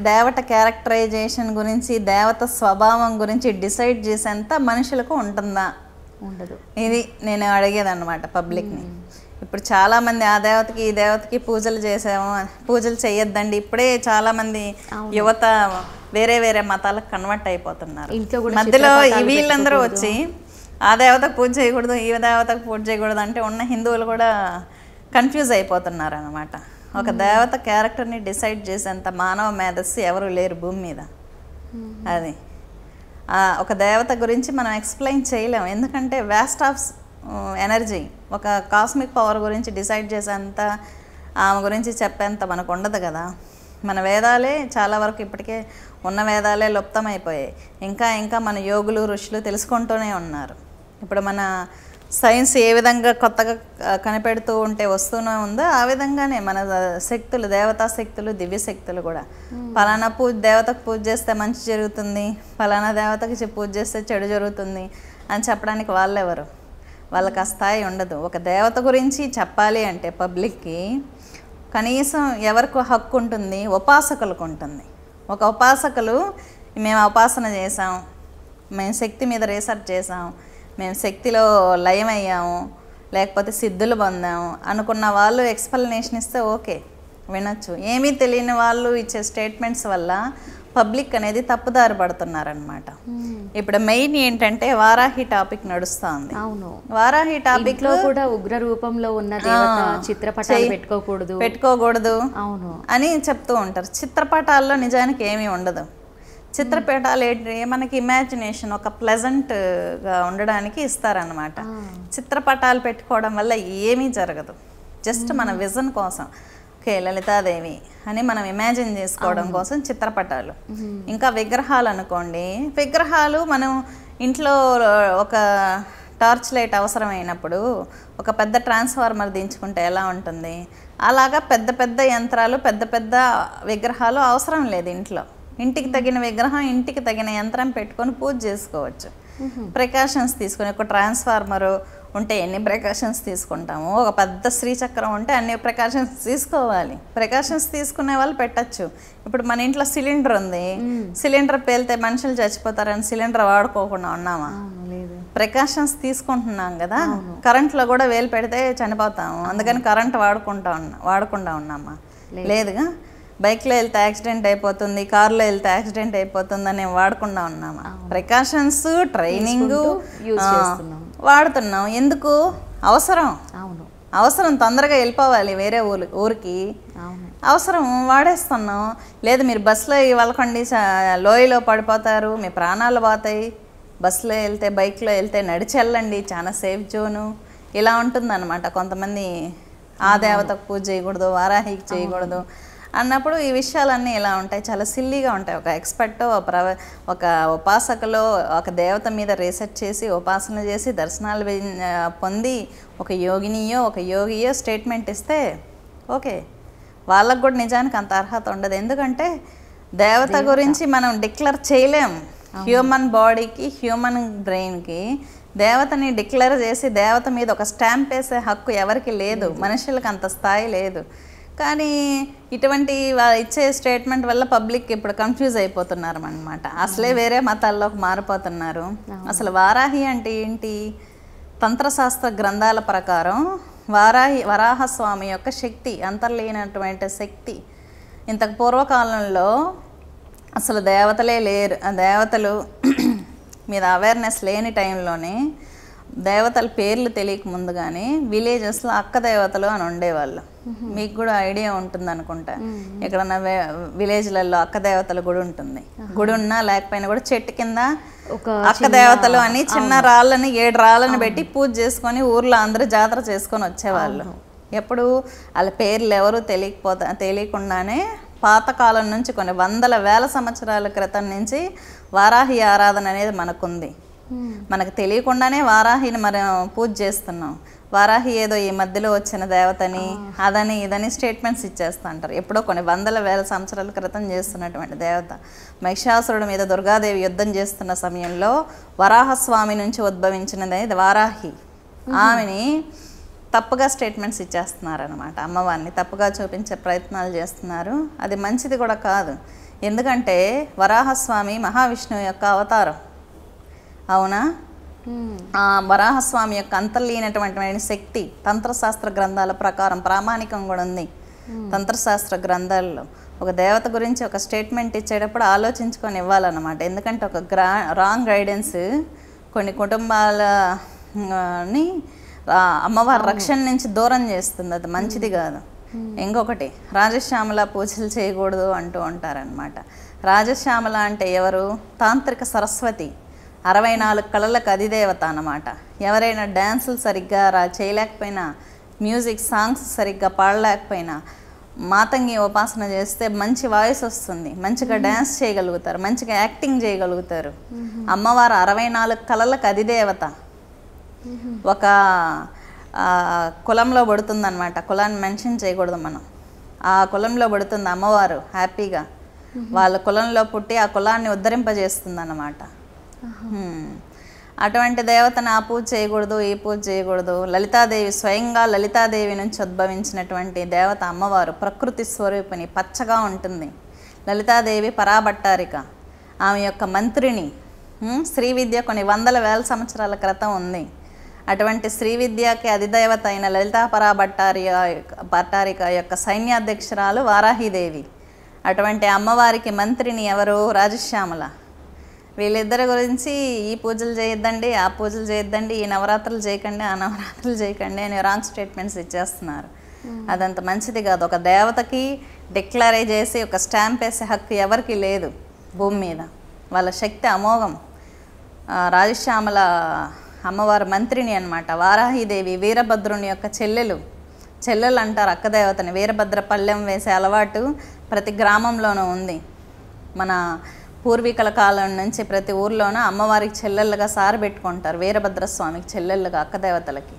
దేవత క్యారెక్టరైజేషన్ గురించి, దేవత స్వభావం గురించి డిసైడ్ చేసేంత మనుషులకు ఉంటుందా? ఉండదు. ఇది నేను అడిగేదన్నమాట పబ్లిక్ని. ఇప్పుడు చాలామంది ఆ దేవతకి ఈ దేవతకి పూజలు చేసాము, పూజలు చేయొద్దండి. ఇప్పుడే చాలామంది యువత వేరే వేరే మతాలకు కన్వర్ట్ అయిపోతున్నారు. మధ్యలో వీళ్ళందరూ వచ్చి ఆ దేవతకు పూజ చేయకూడదు, ఈ దేవతకు పూజ చేయకూడదు అంటే ఉన్న హిందువులు కూడా కన్ఫ్యూజ్ అయిపోతున్నారు అన్నమాట. ఒక దేవత క్యారెక్టర్ని డిసైడ్ చేసేంత మానవ మేధస్సు ఎవరు లేరు భూమి మీద. అది ఒక దేవత గురించి మనం ఎక్స్ప్లెయిన్ చేయలేము, ఎందుకంటే వేస్ట్ ఆఫ్ ఎనర్జీ. ఒక కాస్మిక్ పవర్ గురించి డిసైడ్ చేసేంత, ఆమె గురించి చెప్పేంత మనకు ఉండదు కదా. మన వేదాలే చాలా వరకు ఇప్పటికే ఉన్న వేదాలే లుప్తమైపోయాయి. ఇంకా మన యోగులు, ఋషులు తెలుసుకుంటూనే ఉన్నారు. ఇప్పుడు మన సైన్స్ ఏ విధంగా కొత్తగా కనిపెడుతూ ఉంటే వస్తూనే ఉందో, ఆ విధంగానే మన శక్తులు, దేవతా శక్తులు, దివ్య శక్తులు కూడా పలానా దేవతకు పూజ చేస్తే మంచి జరుగుతుంది, పలానా దేవతకి పూజ చేస్తే చెడు జరుగుతుంది అని చెప్పడానికి వాళ్ళెవరు? వాళ్ళకి ఆ స్థాయి ఉండదు. ఒక దేవత గురించి చెప్పాలి అంటే పబ్లిక్కి కనీసం ఎవరికి హక్కు ఉంటుంది? ఉపాసకులకు ఉంటుంది. ఒక ఉపాసకులు, మేము ఉపాసన చేసాం, మేము శక్తి మీద రీసెర్చ్ చేసాం, మేము శక్తిలో లయమయ్యాము, లేకపోతే సిద్ధులు పొందాము అనుకున్న వాళ్ళు ఎక్స్ప్లెనేషన్ ఇస్తే ఓకే, వినొచ్చు. ఏమీ తెలియని వాళ్ళు ఇచ్చే స్టేట్మెంట్స్ వల్ల పబ్లిక్ అనేది తప్పుదారి పడుతున్నారనమాట. ఇప్పుడు మెయిన్ ఏంటంటే వారాహి టాపిక్ నడుస్తుంది. అవును, వారాహి టాపిక్ లో కూడా ఉగ్ర రూపంలో ఉన్న దేవత చిత్రపటాలు పెట్టుకోకూడదు అవును అని చెప్తూ ఉంటారు. చిత్రపటాల్లో నిజానికి ఏమీ ఉండదు. చిత్రపటాలు ఏంటి, మనకి ఇమాజినేషన్, ఒక ప్లెజెంట్గా ఉండడానికి ఇస్తారనమాట. చిత్రపటాలు పెట్టుకోవడం వల్ల ఏమీ జరగదు, జస్ట్ మన విజన్ కోసం, ఓకే లలితాదేవి అని మనం ఇమాజిన్ చేసుకోవడం కోసం చిత్రపటాలు. ఇంకా విగ్రహాలు అనుకోండి, విగ్రహాలు మనం ఇంట్లో ఒక టార్చ్ లైట్ అవసరమైనప్పుడు ఒక పెద్ద ట్రాన్స్ఫార్మర్ దించుకుంటే ఎలా ఉంటుంది, అలాగా పెద్ద పెద్ద యంత్రాలు, పెద్ద పెద్ద విగ్రహాలు అవసరం లేదు ఇంట్లో. ఇంటికి తగిన విగ్రహం, ఇంటికి తగిన యంత్రం పెట్టుకొని పూజ చేసుకోవచ్చు. ప్రికాషన్స్ తీసుకొని, ఒక ట్రాన్స్ఫార్మరు ఉంటే ఎన్ని ప్రికాషన్స్ తీసుకుంటాము, ఒక పెద్ద శ్రీచక్రం ఉంటే అన్ని ప్రికాషన్స్ తీసుకోవాలి. ప్రికాషన్స్ తీసుకునే వాళ్ళు పెట్టచ్చు. ఇప్పుడు మన ఇంట్లో సిలిండర్ ఉంది, సిలిండర్ పేలితే మనుషులు చచ్చిపోతారని సిలిండర్ వాడుకోకుండా ఉన్నామా? ప్రికాషన్స్ తీసుకుంటున్నాం కదా. కరెంట్లో కూడా వేలు పెడితే చనిపోతాము, అందుకని కరెంట్ వాడకుండా ఉన్నామా? లేదుగా. బైక్లో వెళ్తే యాక్సిడెంట్ అయిపోతుంది, కార్లో వెళ్తే యాక్సిడెంట్ అయిపోతుంది అని వాడకుండా ఉన్నామా? ప్రికాషన్స్, ట్రైనింగ్ వాడుతున్నాం. ఎందుకు? అవసరం తొందరగా వెళ్ళిపోవాలి వేరే ఊరికి, అవసరం వాడేస్తున్నాం. లేదు మీరు బస్సులో వెళ్ళకండి, లోయలో పడిపోతారు, మీ ప్రాణాలు పోతాయి, బస్సులో వెళ్తే, బైక్లో వెళ్తే నడిచి వెళ్ళండి, చాలా సేఫ్ జోను, ఇలా ఉంటుందన్నమాట. కొంతమంది ఆ దేవతకు పూజ చేయకూడదు, వారాహికి చేయకూడదు అన్నప్పుడు ఈ విషయాలన్నీ ఇలా ఉంటాయి, చాలా సిల్లీగా ఉంటాయి. ఒక ఎక్స్పర్ట్ ఒక ఉపాసకులో ఒక దేవత మీద రీసెర్చ్ చేసి ఉపాసన చేసి దర్శనాలు పొంది ఒక యోగినియో ఒక యోగియో స్టేట్మెంట్ ఇస్తే ఓకే, వాళ్ళకు కూడా నిజానికి అంత అర్హత ఉండదు. ఎందుకంటే దేవత గురించి మనం డిక్లేర్ చేయలేం. హ్యూమన్ బాడీకి హ్యూమన్ బ్రెయిన్కి దేవతని డిక్లేర్ చేసి దేవత మీద ఒక స్టాంప్ వేసే హక్కు ఎవరికి లేదు, మనుషులకు అంత స్థాయి లేదు. కానీ ఇటువంటి ఇచ్చే స్టేట్మెంట్ వల్ల పబ్లిక్ ఇప్పుడు కన్ఫ్యూజ్ అయిపోతున్నారు అన్నమాట. అసలే వేరే మతాల్లోకి మారిపోతున్నారు. అసలు వారాహి అంటే ఏంటి? తంత్రశాస్త్ర గ్రంథాల ప్రకారం వరాహస్వామి యొక్క శక్తి, అంతర్లీనటువంటి శక్తి. ఇంతకు పూర్వకాలంలో అసలు దేవతలే లేరు. దేవతలు మీద అవేర్నెస్ లేని టైంలోనే దేవతల పేర్లు తెలియక ముందుగానే విలేజెస్లో అక్క దేవతలు అని ఉండేవాళ్ళు. మీకు కూడా ఐడియా ఉంటుంది అనుకుంటా. ఎక్కడన్నా విలేజ్లలో అక్క దేవతల గుడి ఉంటుంది. గుడి ఉన్నా లేకపోయినా కూడా చెట్టు కింద అక్క దేవతలు అని చిన్న రాళ్ళని 7 రాళ్ళని పెట్టి పూజ చేసుకొని ఊర్లో అందరూ జాతర చేసుకొని వచ్చేవాళ్ళు. ఎప్పుడు వాళ్ళ పేర్లు ఎవరు తెలియకుండానే పాతకాలం నుంచి కొన్ని వందల వేల సంవత్సరాల క్రితం నుంచి వారాహి ఆరాధన అనేది మనకుంది. మనకు తెలియకుండానే వారాహిని మనం పూజ చేస్తున్నాం. వారాహి ఏదో ఈ మధ్యలో వచ్చిన దేవతని అదని ఇదని స్టేట్మెంట్స్ ఇచ్చేస్తూ అంటారు. ఎప్పుడో కొన్ని వందల వేల సంవత్సరాల క్రితం చేస్తున్నటువంటి దేవత. మహిషాసురుడి మీద దుర్గాదేవి యుద్ధం చేస్తున్న సమయంలో వరాహస్వామి నుంచి ఉద్భవించినది వారాహి. ఆమెని తప్పుగా స్టేట్మెంట్స్ ఇచ్చేస్తున్నారనమాట. అమ్మవారిని తప్పుగా చూపించే ప్రయత్నాలు చేస్తున్నారు. అది మంచిది కూడా కాదు. ఎందుకంటే వరాహస్వామి మహావిష్ణువు యొక్క అవతారం, అవునా? ఆ వరాహస్వామి యొక్క అంతర్లీనటువంటి శక్తి తంత్రశాస్త్ర గ్రంథాల ప్రకారం ప్రామాణికం కూడా ఉంది. తంత్రశాస్త్ర గ్రంథాల్లో ఒక దేవత గురించి ఒక స్టేట్మెంట్ ఇచ్చేటప్పుడు ఆలోచించుకొని ఇవ్వాలన్నమాట. ఎందుకంటే ఒక రాంగ్ గైడెన్స్ కొన్ని కుటుంబాలని అమ్మవారి రక్షణ నుంచి దూరం చేస్తుంది. అది మంచిది కాదు. ఇంకొకటి రాజశ్యామల పూజలు చేయకూడదు అంటూ ఉంటారనమాట. రాజశ్యామల అంటే ఎవరు? తాంత్రిక సరస్వతి, 64 కళలకు అధిదేవత అన్నమాట. ఎవరైనా డ్యాన్సులు సరిగ్గా చేయలేకపోయినా, మ్యూజిక్ సాంగ్స్ సరిగ్గా పాడలేకపోయినా మాతంగి ఉపాసన చేస్తే మంచి వాయిస్ వస్తుంది, మంచిగా డ్యాన్స్ చేయగలుగుతారు, మంచిగా యాక్టింగ్ చేయగలుగుతారు. అమ్మవారు 64 కళలకు అధిదేవత. ఒక కులంలో పడుతుందన్నమాట. కులాన్ని మెన్షన్ చేయకూడదు మనం. ఆ కులంలో పడుతుంది అమ్మవారు. హ్యాపీగా వాళ్ళ కులంలో పుట్టి ఆ కులాన్ని ఉద్ధరింపజేస్తుంది అన్నమాట. అటువంటి దేవతను ఆ పూజ చేయకూడదు, ఈ పూజ చేయకూడదు. లలితాదేవి, స్వయంగా లలితాదేవి నుంచి ఉద్భవించినటువంటి దేవత అమ్మవారు. ప్రకృతి స్వరూపిణి, పచ్చగా ఉంటుంది. లలితాదేవి పరాభట్టారిక, ఆమె యొక్క మంత్రిని. శ్రీ విద్య కొన్ని వందల వేల సంవత్సరాల క్రితం ఉంది. అటువంటి శ్రీ విద్యకి అధిదేవత అయిన లలితా భట్టారిక యొక్క సైన్యాధ్యక్షురాలు వారాహిదేవి. అటువంటి అమ్మవారికి మంత్రిని ఎవరు? రాజశ్యామల. వీళ్ళిద్దరి గురించి ఈ పూజలు చేయొద్దండి, ఆ పూజలు చేయొద్దండి, ఈ నవరాత్రులు చేయకండి, ఆ నవరాత్రులు చేయకండి అని రాంగ్ స్టేట్మెంట్స్ ఇచ్చేస్తున్నారు. అదంత మంచిది కాదు. ఒక దేవతకి డిక్లేర్ చేసి ఒక స్టాంప్ వేసే హక్కు ఎవరికి లేదు భూమి మీద. వాళ్ళ శక్తి అమోఘం. రాజశ్యామల అమ్మవారు మంత్రిని అన్నమాట. వారాహిదేవి వీరభద్రుని యొక్క చెల్లెలు అంటారు అక్కదేవతని. వీరభద్ర పళ్ళెం వేసే అలవాటు ప్రతి గ్రామంలోనూ ఉంది. మన పూర్వీకుల కాలం నుంచి ప్రతి ఊర్లోనూ అమ్మవారికి చెల్లెళ్ళుగా సారి పెట్టుకుంటారు. వీరభద్రస్వామికి చెల్లెళ్ళుగా అక్కదేవతలకి.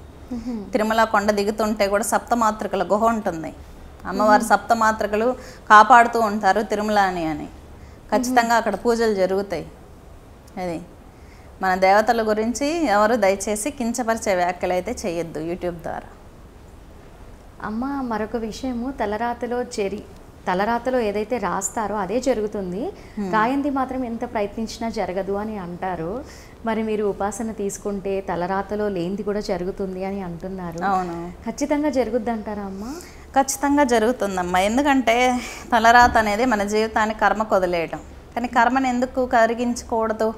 తిరుమల కొండ దిగుతుంటే కూడా సప్తమాతృకల గుహ ఉంటుంది. అమ్మవారి సప్తమాతృకలు కాపాడుతూ ఉంటారు తిరుమలని అని. ఖచ్చితంగా అక్కడ పూజలు జరుగుతాయి. అది మన దేవతల గురించి ఎవరు దయచేసి కించపరిచే వ్యాఖ్యలు అయితే చేయొద్దు యూట్యూబ్ ద్వారా. అమ్మ, మరొక విషయము, తలరాతలో ఏదైతే రాస్తారో అదే జరుగుతుంది, రాయంది మాత్రం ఎంత ప్రయత్నించినా జరగదు అని అంటారు. మరి మీరు ఉపాసన తీసుకుంటే తలరాతలో లేనిది కూడా జరుగుతుంది అని అంటున్నారు. అవును, ఖచ్చితంగా జరుగుద్ది అంటారా అమ్మ? ఖచ్చితంగా జరుగుతుందమ్మా. ఎందుకంటే తలరాత అనేది మన జీవితాన్ని కర్మకు వదిలేయడం. కానీ కర్మను ఎందుకు కరిగించకూడదు?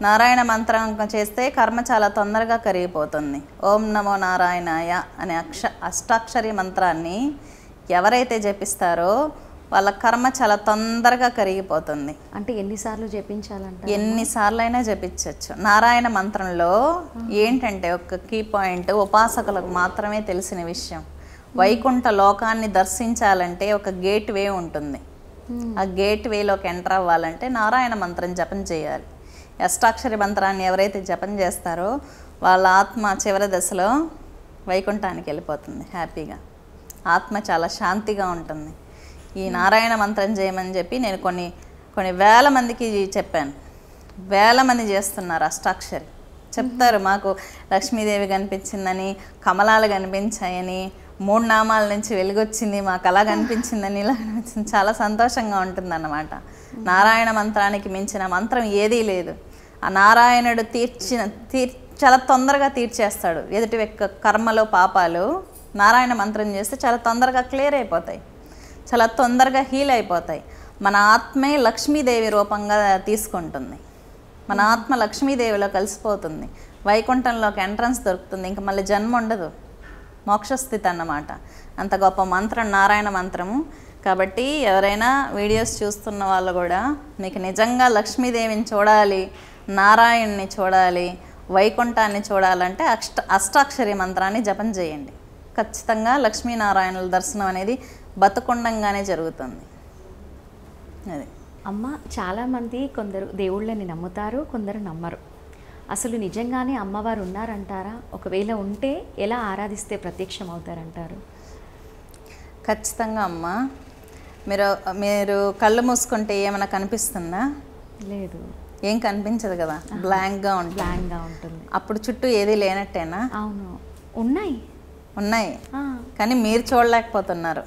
నారాయణ మంత్రం చేస్తే కర్మ చాలా తొందరగా కరిగిపోతుంది. ఓం నమో నారాయణాయ అనే అష్టాక్షరి మంత్రాన్ని ఎవరైతే జపిస్తారో వాళ్ళ కర్మ చాలా తొందరగా కరిగిపోతుంది. అంటే ఎన్నిసార్లు జపించాలంట? ఎన్నిసార్లు అయినా జపించవచ్చు. నారాయణ మంత్రంలో ఏంటంటే ఒక కీ పాయింట్ ఉపాసకులకు మాత్రమే తెలిసిన విషయం. వైకుంఠ లోకాన్ని దర్శించాలంటే ఒక గేట్ వే ఉంటుంది. ఆ గేట్ వేలోకి ఎంటర్ అవ్వాలంటే నారాయణ మంత్రం జపం చేయాలి. అష్టాక్షరి మంత్రాన్ని ఎవరైతే జపం చేస్తారో వాళ్ళ ఆత్మ చివరి దశలో వైకుంఠానికి వెళ్ళిపోతుంది హ్యాపీగా. ఆత్మ చాలా శాంతిగా ఉంటుంది. ఈ నారాయణ మంత్రం చేయమని చెప్పి నేను కొన్ని వేల మందికి చెప్పాను. వేల మంది చేస్తున్నారు అష్టాక్షరి. చెప్తారు మాకు లక్ష్మీదేవి కనిపించిందని, కమలాలు కనిపించాయని, 3 నామాల నుంచి వెలుగొచ్చింది, మాకు అలా కనిపించిందని, ఇలా కనిపించింది. చాలా సంతోషంగా ఉంటుందన్నమాట. నారాయణ మంత్రానికి మించిన మంత్రం ఏదీ లేదు. ఆ నారాయణుడు చాలా తొందరగా తీర్చేస్తాడు ఎదుటి వ్యక్తి కర్మలు పాపాలు. నారాయణ మంత్రం చేస్తే చాలా తొందరగా క్లియర్ అయిపోతాయి, చాలా తొందరగా హీల్ అయిపోతాయి. మన ఆత్మే లక్ష్మీదేవి రూపంగా తీసుకుంటుంది. మన ఆత్మ లక్ష్మీదేవిలో కలిసిపోతుంది. వైకుంఠంలోకి ఎంట్రన్స్ దొరుకుతుంది. ఇంకా మళ్ళీ జన్మ ఉండదు, మోక్షస్థితి అన్నమాట. అంత గొప్ప మంత్రం నారాయణ మంత్రము. కాబట్టి ఎవరైనా వీడియోస్ చూస్తున్న వాళ్ళు కూడా మీకు నిజంగా లక్ష్మీదేవిని చూడాలి, నారాయణ్ని చూడాలి, వైకుంఠాన్ని చూడాలంటే అష్టాక్షరి మంత్రాన్ని జపం చేయండి. ఖచ్చితంగా లక్ష్మీనారాయణుల దర్శనం అనేది బతుకుండంగానే జరుగుతుంది. అది అమ్మ, చాలామంది కొందరు దేవుళ్ళని నమ్ముతారు, కొందరు నమ్మరు. అసలు నిజంగానే అమ్మవారు ఉన్నారంటారా? ఒకవేళ ఉంటే ఎలా ఆరాధిస్తే ప్రత్యక్షం అవుతారంటారు? ఖచ్చితంగా అమ్మ. మీరు కళ్ళు మూసుకుంటే ఏమైనా కనిపిస్తుందా? లేదు, ఏం కనిపించదు కదా, బ్లాంక్గా ఉంటుంది. అప్పుడు చుట్టూ ఏది లేనట్టేనా? అవును, ఉన్నాయి కానీ మీరు చూడలేకపోతున్నారు.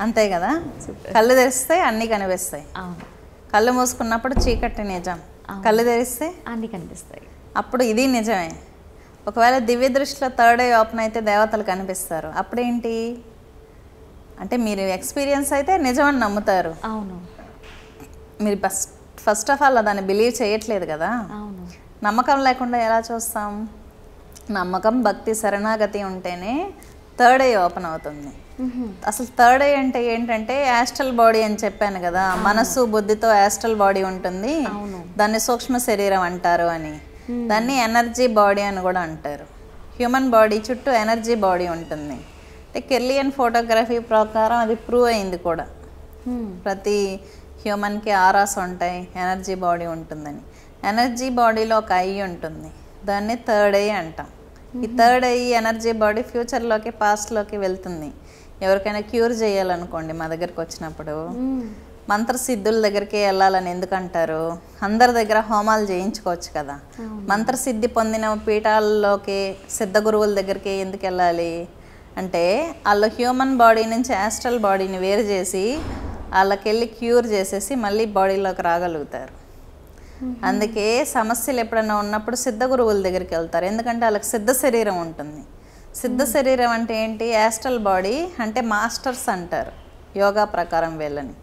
అంతే కదా. కళ్ళు తెరిస్తే అన్నీ కనిపిస్తాయి. అవును. కళ్ళు మూసుకున్నప్పుడు చీకటి నిజం, కళ్ళు తెరిస్తే అన్నీ కనిపిస్తాయి. అప్పుడు ఇది నిజమే. ఒకవేళ దివ్య దృష్టిలో థర్డ్ ఐ ఓపెన్ అయితే దేవతలు కనిపిస్తారు. అప్పుడేంటి అంటే మీరు ఎక్స్పీరియన్స్ అయితే నిజమని నమ్ముతారు. అవును. మీరు ఫస్ట్ ఆఫ్ ఆల్ దాన్ని బిలీవ్ చేయట్లేదు కదా. అవును. నమ్మకం లేకుండా ఎలా చూస్తాం? నమ్మకం, భక్తి, శరణాగతి ఉంటేనే థర్డ్ ఐ ఓపెన్ అవుతుంది. అసలు థర్డ్ ఐ అంటే ఏంటంటే యాస్ట్రల్ బాడీ అని చెప్పాను కదా. మనసు బుద్ధితో యాస్ట్రల్ బాడీ ఉంటుంది, దాన్ని సూక్ష్మ శరీరం అంటారు అని. దాన్ని ఎనర్జీ బాడీ అని కూడా అంటారు. హ్యూమన్ బాడీ చుట్టూ ఎనర్జీ బాడీ ఉంటుంది. అంటే కెర్లియన్ ఫోటోగ్రఫీ ప్రకారం అది ప్రూవ్ అయింది కూడా. ప్రతి హ్యూమన్కి ఆరాస్ ఉంటాయి, ఎనర్జీ బాడీ ఉంటుందని. ఎనర్జీ బాడీలో ఒక ఐ ఉంటుంది, దాన్ని థర్డ్ ఐ అంటాం. ఈ థర్డ్ ఐ ఎనర్జీ బాడీ ఫ్యూచర్లోకి పాస్ట్లోకి వెళ్తుంది. ఎవరికైనా క్యూర్ చేయాలనుకోండి మా దగ్గరికి వచ్చినప్పుడు మంత్రసిద్ధుల దగ్గరికి వెళ్ళాలని ఎందుకంటారు? అందరి దగ్గర హోమాలు చేయించుకోవచ్చు కదా. మంత్రసిద్ధి పొందిన పీఠాల్లోకి సిద్ధ గురువుల దగ్గరికి ఎందుకు వెళ్ళాలి అంటే వాళ్ళు హ్యూమన్ బాడీ నుంచి యాస్ట్రల్ బాడీని వేరు చేసి వాళ్ళకి వెళ్ళి క్యూర్ చేసేసి మళ్ళీ బాడీలోకి రాగలుగుతారు. అందుకే సమస్యలు ఎప్పుడైనా ఉన్నప్పుడు సిద్ధ గురువుల దగ్గరికి వెళ్తారు. ఎందుకంటే వాళ్ళకి సిద్ధ శరీరం ఉంటుంది. సిద్ధ శరీరం అంటే ఏంటి? యాస్ట్రల్ బాడీ అంటే మాస్టర్స్ అంటారు యోగా ప్రకారం వీళ్ళని.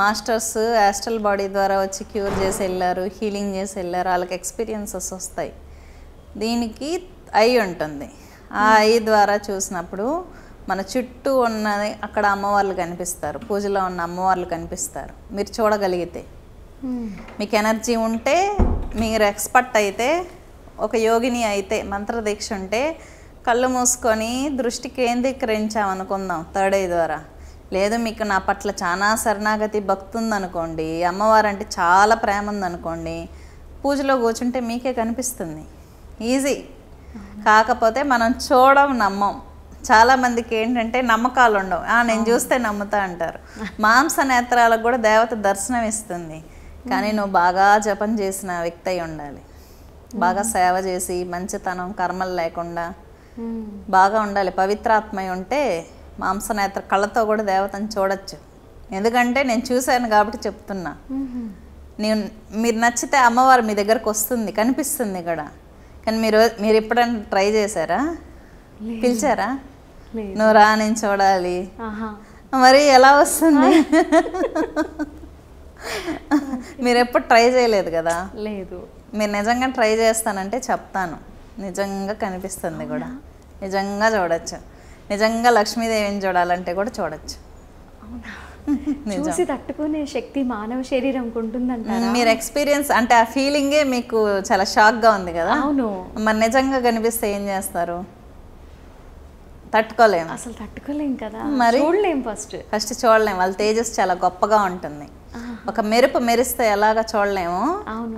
మాస్టర్స్ యాస్ట్రల్ బాడీ ద్వారా వచ్చి క్యూర్ చేసి వెళ్ళారు, హీలింగ్ చేసి వెళ్ళారు, వాళ్ళకి ఎక్స్పీరియన్సెస్ వస్తాయి. దీనికి ఐ ఉంటుంది. ఆ ఐ ద్వారా చూసినప్పుడు మన చుట్టూ ఉన్నది అక్కడ అమ్మవార్లు కనిపిస్తారు, పూజలో ఉన్న అమ్మవార్లు కనిపిస్తారు. మీరు చూడగలిగితే, మీకు ఎనర్జీ ఉంటే, మీరు ఎక్స్పర్ట్ అయితే, ఒక యోగిని అయితే, మంత్రదీక్ష ఉంటే కళ్ళు మూసుకొని దృష్టి కేంద్రీకరించామనుకుందాం థర్డ్ ఐ ద్వారా. లేదు మీకు నా పట్ల చాలా శరణాగతి భక్తి ఉందనుకోండి, అమ్మవారు అంటే చాలా ప్రేమ ఉందనుకోండి, పూజలో కూర్చుంటే మీకే కనిపిస్తుంది. ఈజీ. కాకపోతే మనం చూడం, నమ్మం. చాలామందికి ఏంటంటే నమ్మకాలు ఉండవు. నేను చూస్తే నమ్ముతా అంటారు. మాంస నేత్రాలకు కూడా దేవత దర్శనం ఇస్తుంది. కానీ నువ్వు బాగా జపం చేసిన వ్యక్తి అయి ఉండాలి, బాగా సేవ చేసి మంచితనం కర్మలు లేకుండా బాగా ఉండాలి. పవిత్రాత్మయి ఉంటే మాంసనేత్ర కళ్ళతో కూడా దేవతను చూడొచ్చు. ఎందుకంటే నేను చూశాను కాబట్టి చెప్తున్నా. మీరు నచ్చితే అమ్మవారు మీ దగ్గరకు వస్తుంది, కనిపిస్తుంది కూడా. కానీ మీరు ఎప్పుడైనా ట్రై చేశారా? పిలిచారా? నువ్వు రా నేను చూడాలి, మరి ఎలా వస్తుంది? మీరు ఎప్పుడు ట్రై చేయలేదు కదా. లేదు. మీరు నిజంగా ట్రై చేస్తానంటే చెప్తాను, నిజంగా కనిపిస్తుంది కూడా, నిజంగా చూడొచ్చు. నిజంగా లక్ష్మీదేవిని చూడాలంటే కూడా చూడొచ్చు. చూసి తట్టుకునే శక్తి మానవ శరీరంకి ఉంటుందంటారా? మీరు ఎక్స్పీరియన్స్ అంటే ఆ ఫీలింగే మీకు చాలా షాక్గా ఉంది కదా. అవును. మరి నిజంగా కనిపిస్తే ఏం చేస్తారు? తట్టుకోలేము, అసలు తట్టుకోలేం కదా, మరి చూడలేం. ఫస్ట్ చూడలేము. వాళ్ళ తేజస్ చాలా గొప్పగా ఉంటుంది. ఒక మెరుపు మెరిస్తే ఎలాగ చూడలేము,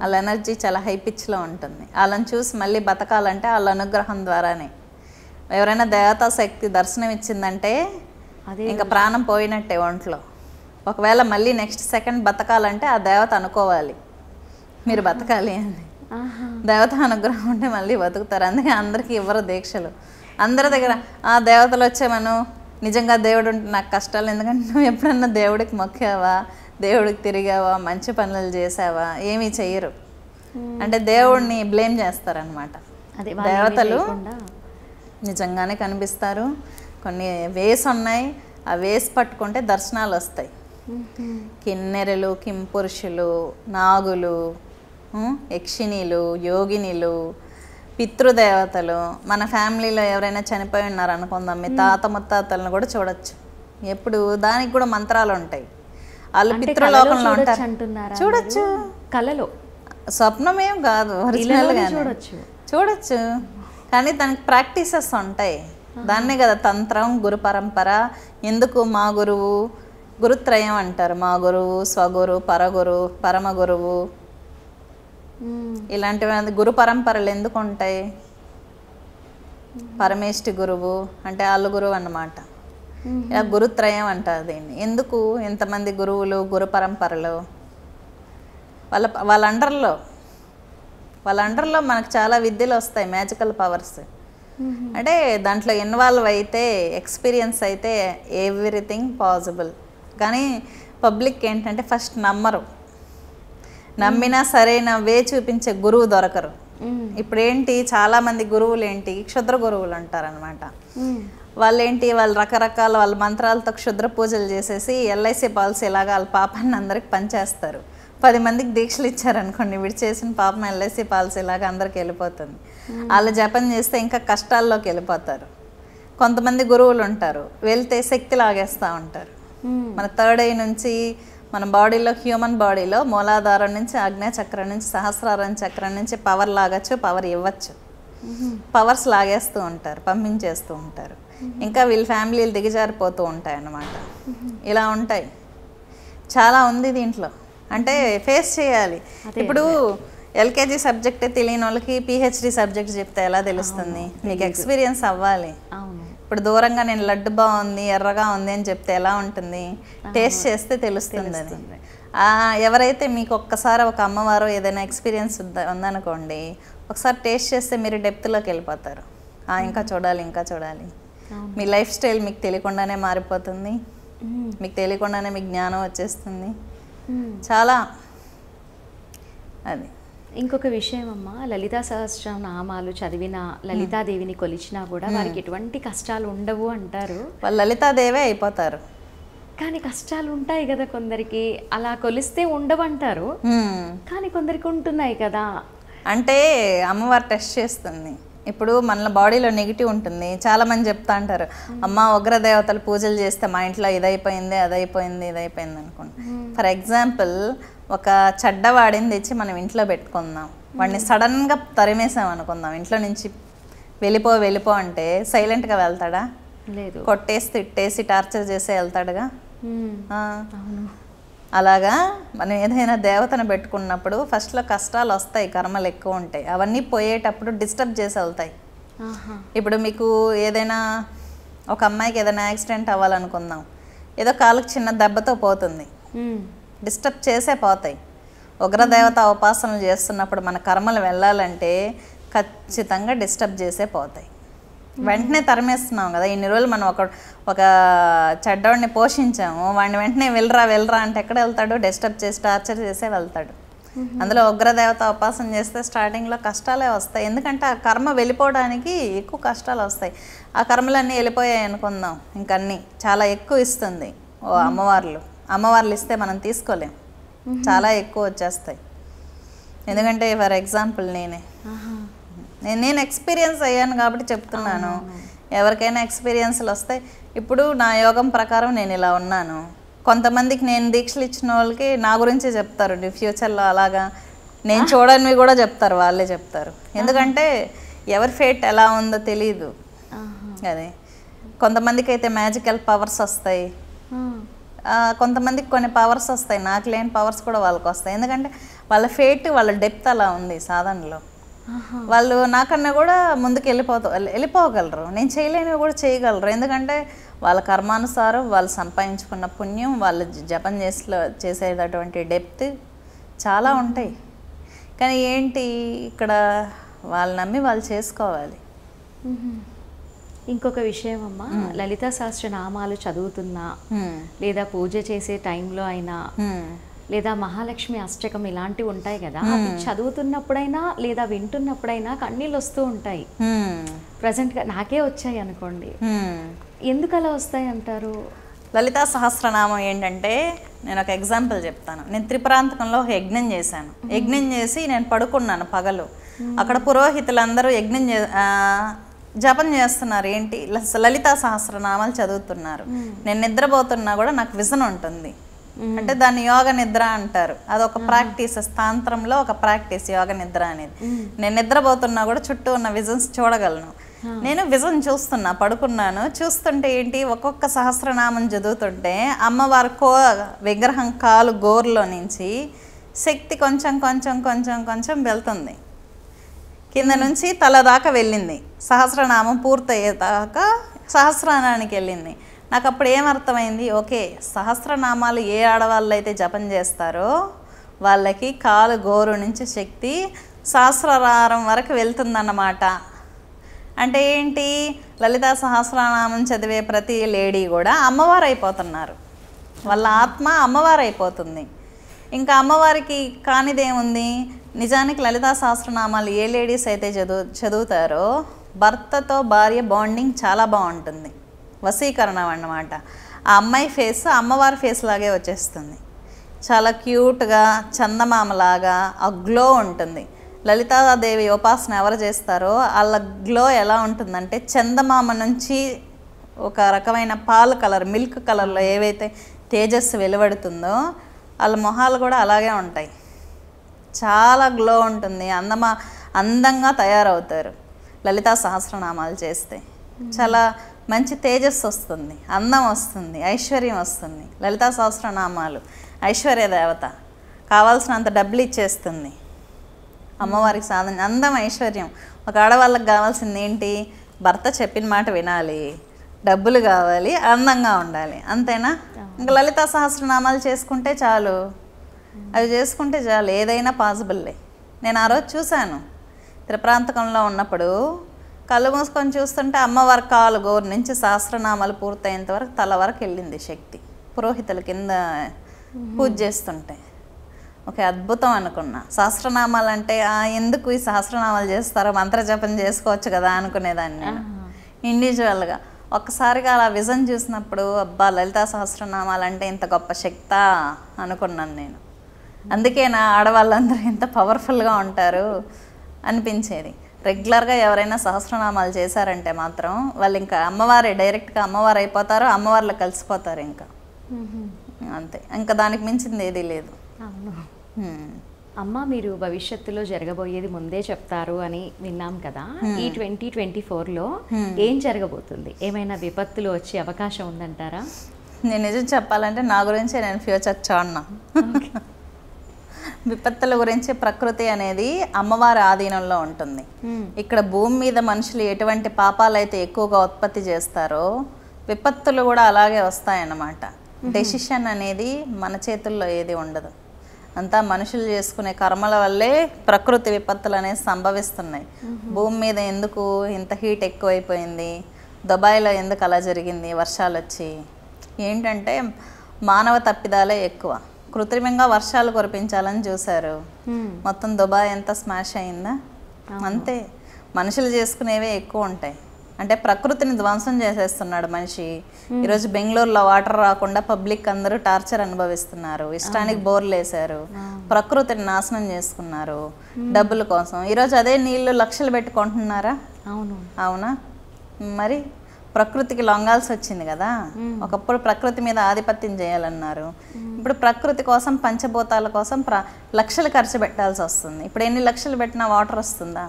వాళ్ళ ఎనర్జీ చాలా హై పిచ్లో ఉంటుంది. వాళ్ళని చూసి మళ్ళీ బతకాలంటే వాళ్ళ అనుగ్రహం ద్వారానే. ఎవరైనా దేవతా శక్తి దర్శనం ఇచ్చిందంటే ఇంకా ప్రాణం పోయినట్టే ఒంట్లో. ఒకవేళ మళ్ళీ నెక్స్ట్ సెకండ్ బతకాలంటే ఆ దేవత అనుకోవాలి మీరు బతకాలి అని. దేవత అనుగ్రహం ఉంటే మళ్ళీ బతుకుతారు. అందుకే అందరికీ ఇవ్వరు దీక్షలు. అందరి దగ్గర ఆ దేవతలు వచ్చే మనం నిజంగా దేవుడు ఉంటే నాకు కష్టాలు, ఎందుకంటే నువ్వు ఎప్పుడన్నా దేవుడికి మొక్కావా, దేవుడికి తిరిగావా, మంచి పనులు చేసావా, ఏమీ చెయ్యరు. అంటే దేవుడిని బ్లేమ్ చేస్తారనమాట. దేవతలు నిజంగానే కనిపిస్తారు. కొన్ని వేస్ ఉన్నాయి, ఆ వేస్ పట్టుకుంటే దర్శనాలు వస్తాయి. కిన్నెరలు, కింపురుషులు, నాగులు, యక్షిణీలు, యోగినిలు, పితృదేవతలు. మన ఫ్యామిలీలో ఎవరైనా చనిపోయి ఉన్నారు అనుకుందాం, మీ తాత ముత్తాతలను కూడా చూడొచ్చు. ఎప్పుడు దానికి కూడా మంత్రాలు ఉంటాయి. వాళ్ళు పితృలోకంలో ఉంటారు, చూడొచ్చు. కలలో స్వప్నమేం కాదు, ఒరిజినల్గా చూడొచ్చు. కానీ దానికి ప్రాక్టీసెస్ ఉంటాయి. దాన్నే కదా తంత్రం, గురు పరంపర. ఎందుకు మా గురువు, గురుత్రయం అంటారు. మా గురువు, స్వగురు, పరగురు, పరమ గురువు, ఇలాంటివి గురు పరంపరలు ఎందుకు ఉంటాయి? పరమేష్టి గురువు అంటే ఆళ్ళు గురువు అన్నమాట. ఇలా గురుత్రయం అంటారు దీన్ని. ఎందుకు ఎంతమంది గురువులు, గురు పరంపరలు? వాళ్ళ అండర్లో మనకు చాలా విద్యలు వస్తాయి, మ్యాజికల్ పవర్స్. అంటే దాంట్లో ఇన్వాల్వ్ అయితే, ఎక్స్పీరియన్స్ అయితే ఎవ్రీథింగ్ పాసిబుల్. కానీ పబ్లిక్ ఏంటంటే ఫస్ట్ నమ్మరు. నమ్మినా సరైన వే చూపించే గురువు దొరకరు. ఇప్పుడేంటి చాలామంది గురువులు ఏంటి క్షుద్ర గురువులు అంటారనమాట. వాళ్ళు రకరకాల వాళ్ళ మంత్రాలతో క్షుద్ర పూజలు చేసేసి ఎల్ఐసి పాలసీ లాగా వాళ్ళ పాపాన్ని అందరికి పనిచేస్తారు. 10 మందికి దీక్షలు ఇచ్చారనుకోండి, వీడు చేసిన పాపం ఎల్ఐసి పాలసీ లాగా అందరికి వెళ్ళిపోతుంది. వాళ్ళు జపం చేస్తే ఇంకా కష్టాల్లోకి వెళ్ళిపోతారు. కొంతమంది గురువులు ఉంటారు, వెళ్తే శక్తి లాగేస్తూ ఉంటారు. మన థర్డ్ ఐ నుంచి మన బాడీలో, హ్యూమన్ బాడీలో మూలాధారం నుంచి, ఆజ్ఞా చక్రం నుంచి, సహస్రారం చక్రం నుంచి పవర్ లాగచ్చు, పవర్ ఇవ్వచ్చు. పవర్స్ లాగేస్తూ ఉంటారు, పంపించేస్తూ ఉంటారు. ఇంకా వీళ్ళ ఫ్యామిలీలు దిగజారిపోతూ ఉంటాయి అన్నమాట. ఇలా ఉంటాయి, చాలా ఉంది దీంట్లో. అంటే ఫేస్ చేయాలి. ఇప్పుడు ఎల్కేజీ సబ్జెక్టే తెలియని వాళ్ళకి పిహెచ్డి సబ్జెక్ట్ చెప్తే ఎలా తెలుస్తుంది? మీకు ఎక్స్పీరియన్స్ అవ్వాలి. ఇప్పుడు దూరంగా నేను లడ్డు బాగుంది, ఎర్రగా ఉంది అని చెప్తే ఎలా ఉంటుంది? టేస్ట్ చేస్తే తెలుస్తుంది అది. ఎవరైతే మీకు ఒక్కసారి ఒక అమ్మవారు ఏదైనా ఎక్స్పీరియన్స్ ఉందనుకోండి, ఒకసారి టేస్ట్ చేస్తే మీరు డెప్త్లోకి వెళ్ళిపోతారు. ఇంకా చూడాలి, ఇంకా చూడాలి. మీ లైఫ్ స్టైల్ మీకు తెలియకుండానే మారిపోతుంది. మీకు తెలియకుండానే మీకు జ్ఞానం వచ్చేస్తుంది. చాలా అది. ఇంకొక విషయం అమ్మ, లలితా సహస్రనామాలు చదివిన, లలితాదేవిని కొలిచినా కూడా వారికి ఎటువంటి కష్టాలు ఉండవు అంటారు. వాళ్ళు లలితాదేవే అయిపోతారు. కానీ కష్టాలు ఉంటాయి కదా కొందరికి, అలా కొలిస్తే ఉండవంటారు, కానీ కొందరికి ఉంటున్నాయి కదా. అంటే అమ్మవారు టెస్ట్ చేస్తుంది. ఇప్పుడు మన బాడీలో నెగిటివ్ ఉంటుంది. చాలామంది చెప్తా అంటారు, అమ్మ ఉగ్రదేవతలు పూజలు చేస్తే మా ఇంట్లో ఇదైపోయింది, అదైపోయింది, ఇదైపోయింది అనుకోండి. ఫర్ ఎగ్జాంపుల్, ఒక చెడ్డవాడిని తెచ్చి మనం ఇంట్లో పెట్టుకుందాం, వాడిని సడన్గా తరిమేసాం అనుకుందాం, ఇంట్లో నుంచి వెళ్ళిపో అంటే సైలెంట్గా వెళ్తాడా? లేదు. కొట్టేసి, తిట్టేసి, టార్చర్ చేసి వెళ్తాడుగా. అలాగా మనం ఏదైనా దేవతను పెట్టుకున్నప్పుడు ఫస్ట్లో కష్టాలు వస్తాయి, కర్మలు ఎక్కువ ఉంటాయి. అవన్నీ పోయేటప్పుడు డిస్టర్బ్ చేసి వెళ్తాయి. ఇప్పుడు మీకు ఏదైనా ఒక అమ్మాయికి ఏదైనా యాక్సిడెంట్ అవ్వాలనుకుందాం, ఏదో కాలుకి చిన్న దెబ్బతో పోతుంది, డిస్టర్బ్ చేసే పోతాయి. ఉగ్రదేవత ఉపాసనలు చేస్తున్నప్పుడు మన కర్మలు వెళ్ళాలంటే ఖచ్చితంగా డిస్టర్బ్ చేసే పోతాయి. వెంటనే తరిమేస్తున్నాం కదా. ఇన్ని రోజులు మనం ఒక చెడ్డవాడిని పోషించాము, వాడిని వెంటనే వెళ్ళరా అంటే ఎక్కడ వెళ్తాడు? డిస్టర్బ్ చేసి, టార్చర్ చేసే వెళ్తాడు. అందులో ఉగ్రదేవత ఉపాసన చేస్తే స్టార్టింగ్లో కష్టాలే వస్తాయి. ఎందుకంటే ఆ కర్మ వెళ్ళిపోవడానికి ఎక్కువ కష్టాలు వస్తాయి. ఆ కర్మలన్నీ వెళ్ళిపోయాయి అనుకుందాం, ఇంకన్నీ చాలా ఎక్కువ ఇస్తుంది అమ్మవార్లు ఇస్తే మనం తీసుకోలేం, చాలా ఎక్కువ వచ్చేస్తాయి. ఎందుకంటే ఫర్ ఎగ్జాంపుల్ నేను ఎక్స్పీరియన్స్ అయ్యాను కాబట్టి చెప్తున్నాను. ఎవరికైనా ఎక్స్పీరియన్స్లు వస్తాయి. ఇప్పుడు నా యోగం ప్రకారం నేను ఇలా ఉన్నాను. కొంతమందికి నేను దీక్షలు ఇచ్చిన వాళ్ళకి నా గురించే చెప్తారు, ఫ్యూచర్లో అలాగా నేను చూడనివి కూడా చెప్తారు, వాళ్ళే చెప్తారు. ఎందుకంటే ఎవరి ఫేట్ ఎలా ఉందో తెలీదు. అదే కొంతమందికి అయితే మ్యాజికల్ పవర్స్ వస్తాయి, కొంతమందికి కొన్ని పవర్స్ వస్తాయి, నాకు లేని పవర్స్ కూడా వాళ్ళకి వస్తాయి. ఎందుకంటే వాళ్ళ ఫేట్, వాళ్ళ డెప్త్ అలా ఉంది సాధనలో. వాళ్ళు నాకన్నా కూడా ముందుకు వెళ్ళిపోగలరు, నేను చేయలేనివి కూడా చేయగలరు. ఎందుకంటే వాళ్ళ కర్మానుసారం వాళ్ళు సంపాదించుకున్న పుణ్యం, వాళ్ళు జపం చేసేటటువంటి డెప్త్ చాలా ఉంటాయి. కానీ ఏంటి, ఇక్కడ వాళ్ళు నమ్మి వాళ్ళు చేసుకోవాలి. ఇంకొక విషయం అమ్మా, లలితా సహస్రనామాలు చదువుతున్నా లేదా పూజ చేసే టైంలో అయినా లేదా మహాలక్ష్మి అష్టకం ఇలాంటివి ఉంటాయి కదా, అవి చదువుతున్నప్పుడైనా లేదా వింటున్నప్పుడైనా కన్నీళ్ళు వస్తూ ఉంటాయి. ప్రజెంట్గా నాకే వచ్చాయి అనుకోండి, ఎందుకు అలా వస్తాయి అంటారు? లలితా సహస్రనామం ఏంటంటే, నేను ఒక ఎగ్జాంపుల్ చెప్తాను. నేను త్రిపురాంతకంలో ఒక యజ్ఞం చేశాను. యజ్ఞం చేసి నేను పడుకున్నాను పగలు. అక్కడ పురోహితులందరూ జపం చేస్తున్నారు. ఏంటి, లలితా సహస్రనామాలు చదువుతున్నారు. నేను నిద్రపోతున్నా కూడా నాకు విజన్ ఉంటుంది. అంటే దాన్ని యోగ నిద్ర అంటారు. అదొక ప్రాక్టీస్, స్థాంత్రంలో ఒక ప్రాక్టీస్ యోగ నిద్ర అనేది. నేను నిద్రపోతున్నా కూడా చుట్టూ ఉన్న విజన్స్ చూడగలను. నేను విజన్ చూస్తున్నా, పడుకున్నాను. చూస్తుంటే ఏంటి, ఒక్కొక్క సహస్రనామం చదువుతుంటే అమ్మవారి విగ్రహం కాలు గోరులో నుంచి శక్తి కొంచెం కొంచెం కొంచెం కొంచెం వెళ్తుంది, కింద నుంచి తల దాకా వెళ్ళింది. సహస్రనామం పూర్తయ్యేదాకా సహస్రనామానికి వెళ్ళింది. నాకు అప్పుడు ఏమర్థమైంది, ఓకే, సహస్రనామాలు ఏ ఆడవాళ్ళు అయితే జపం చేస్తారో వాళ్ళకి కాలు గోరు నుంచి శక్తి సహస్రారం వరకు వెళ్తుందన్నమాట. అంటే ఏంటి, లలితా సహస్రనామం చదివే ప్రతి లేడీ కూడా అమ్మవారు అయిపోతున్నారు. వాళ్ళ ఆత్మ అమ్మవారు అయిపోతుంది. ఇంకా అమ్మవారికి కానిదేముంది, నిజానికి లలితా సహస్రనామాలు ఏ లేడీస్ అయితే చదువుతారో భర్తతో భార్య బాండింగ్ చాలా బాగుంటుంది. వశీకరణం అన్నమాట. ఆ అమ్మాయి ఫేస్ అమ్మవారి ఫేస్ లాగే వచ్చేస్తుంది. చాలా క్యూట్గా చందమామలాగా ఆ గ్లో ఉంటుంది. లలితాదేవి ఉపాసన ఎవరు చేస్తారో వాళ్ళ గ్లో ఎలా ఉంటుందంటే, చందమామ నుంచి ఒక రకమైన పాల కలర్, మిల్క్ కలర్లో ఏవైతే తేజస్సు వెలువడుతుందో వాళ్ళ మొహాలు కూడా అలాగే ఉంటాయి. చాలా గ్లో ఉంటుంది, అందంగా తయారవుతారు లలితా సహస్రనామాలు చేస్తే. చాలా మంచి తేజస్సు వస్తుంది, అందం వస్తుంది, ఐశ్వర్యం వస్తుంది. లలితా సహస్రనామాలు ఐశ్వర్య దేవత, కావాల్సినంత డబ్బులు ఇచ్చేస్తుంది అమ్మవారికి. సాధన, అందం, ఐశ్వర్యం. ఒక ఆడవాళ్ళకి కావాల్సింది ఏంటి, భర్త చెప్పిన మాట వినాలి, డబ్బులు కావాలి, అందంగా ఉండాలి, అంతేనా? ఇంకా లలితా సహస్రనామాలు చేసుకుంటే చాలు, అవి చేసుకుంటే చాలు, ఏదైనా పాసిబుల్లే. నేను ఆ రోజు చూశాను, త్రిప్రాంతకంలో ఉన్నప్పుడు కళ్ళు మూసుకొని చూస్తుంటే అమ్మవారి కాలు గోరు నుంచి సహస్రనామాలు పూర్తయ్యేంత వరకు తల వరకు వెళ్ళింది శక్తి. పురోహితుల కింద పూజ చేస్తుంటే ఓకే, అద్భుతం అనుకున్నా. సహస్రనామాలు అంటే ఎందుకు ఈ సహస్రనామాలు చేస్తారో, మంత్రజపం చేసుకోవచ్చు కదా అనుకునేదాన్ని నేను ఇండివిజువల్గా. ఒక్కసారిగా అలా విజన్ చూసినప్పుడు, అబ్బా, లలితా సహస్రనామాలు అంటే ఇంత గొప్ప శక్తా అనుకున్నాను నేను. అందుకే నా ఆడవాళ్ళందరూ ఎంత పవర్ఫుల్గా ఉంటారు అనిపించేది. రెగ్యులర్గా ఎవరైనా సహస్రనామాలు చేశారంటే మాత్రం వాళ్ళు ఇంకా అమ్మవారే, డైరెక్ట్గా అమ్మవారు అయిపోతారు, అమ్మవారిలో కలిసిపోతారు. ఇంకా అంతే, ఇంకా దానికి మించింది ఏదీ లేదు. అవును అమ్మ, మీరు భవిష్యత్తులో జరగబోయేది ముందే చెప్తారు అని విన్నాం కదా. ఈ 2024లో ఏం జరగబోతుంది? ఏమైనా విపత్తులు వచ్చే అవకాశం ఉందంటారా? నేను నిజం చెప్పాలంటే నా గురించే నేను ఫ్యూచర్ చూడను. విపత్తుల గురించి, ప్రకృతి అనేది అమ్మవారి ఆధీనంలో ఉంటుంది. ఇక్కడ భూమి మీద మనుషులు ఎటువంటి పాపాలు అయితే ఎక్కువగా ఉత్పత్తి చేస్తారో విపత్తులు కూడా అలాగే వస్తాయన్నమాట. డెసిషన్ అనేది మన చేతుల్లో ఏది ఉండదు, అంతా మనుషులు చేసుకునే కర్మల వల్లే ప్రకృతి విపత్తులు అనేవి సంభవిస్తున్నాయి. భూమి మీద ఎందుకు ఇంత హీట్ ఎక్కువైపోయింది, దుబాయ్లో ఎందుకు అలా జరిగింది, వర్షాలు వచ్చి, ఏంటంటే మానవ తప్పిదాలే ఎక్కువ. కృత్రిమంగా వర్షాలు కురిపించాలని చూశారు, మొత్తం దుబాయ్ ఎంత స్మాష్ అయిందా. అంతే, మనుషులు చేసుకునేవే ఎక్కువ ఉంటాయి. అంటే ప్రకృతిని ధ్వంసం చేసేస్తున్నాడు మనిషి. ఈరోజు బెంగళూరులో వాటర్ రాకుండా పబ్లిక్ అందరూ టార్చర్ అనుభవిస్తున్నారు. ఇష్టానికి బోర్లు వేశారు, ప్రకృతిని నాశనం చేసుకున్నారు డబ్బుల కోసం. ఈరోజు అదే నీళ్లు లక్షలు పెట్టుకుంటున్నారా? అవునా? మరి ప్రకృతికి లొంగాల్సి వచ్చింది కదా. ఒకప్పుడు ప్రకృతి మీద ఆధిపత్యం చేయాలన్నారు, ఇప్పుడు ప్రకృతి కోసం, పంచభూతాల కోసం లక్షలు ఖర్చు పెట్టాల్సి వస్తుంది. ఇప్పుడు ఎన్ని లక్షలు పెట్టినా వాటర్ వస్తుందా?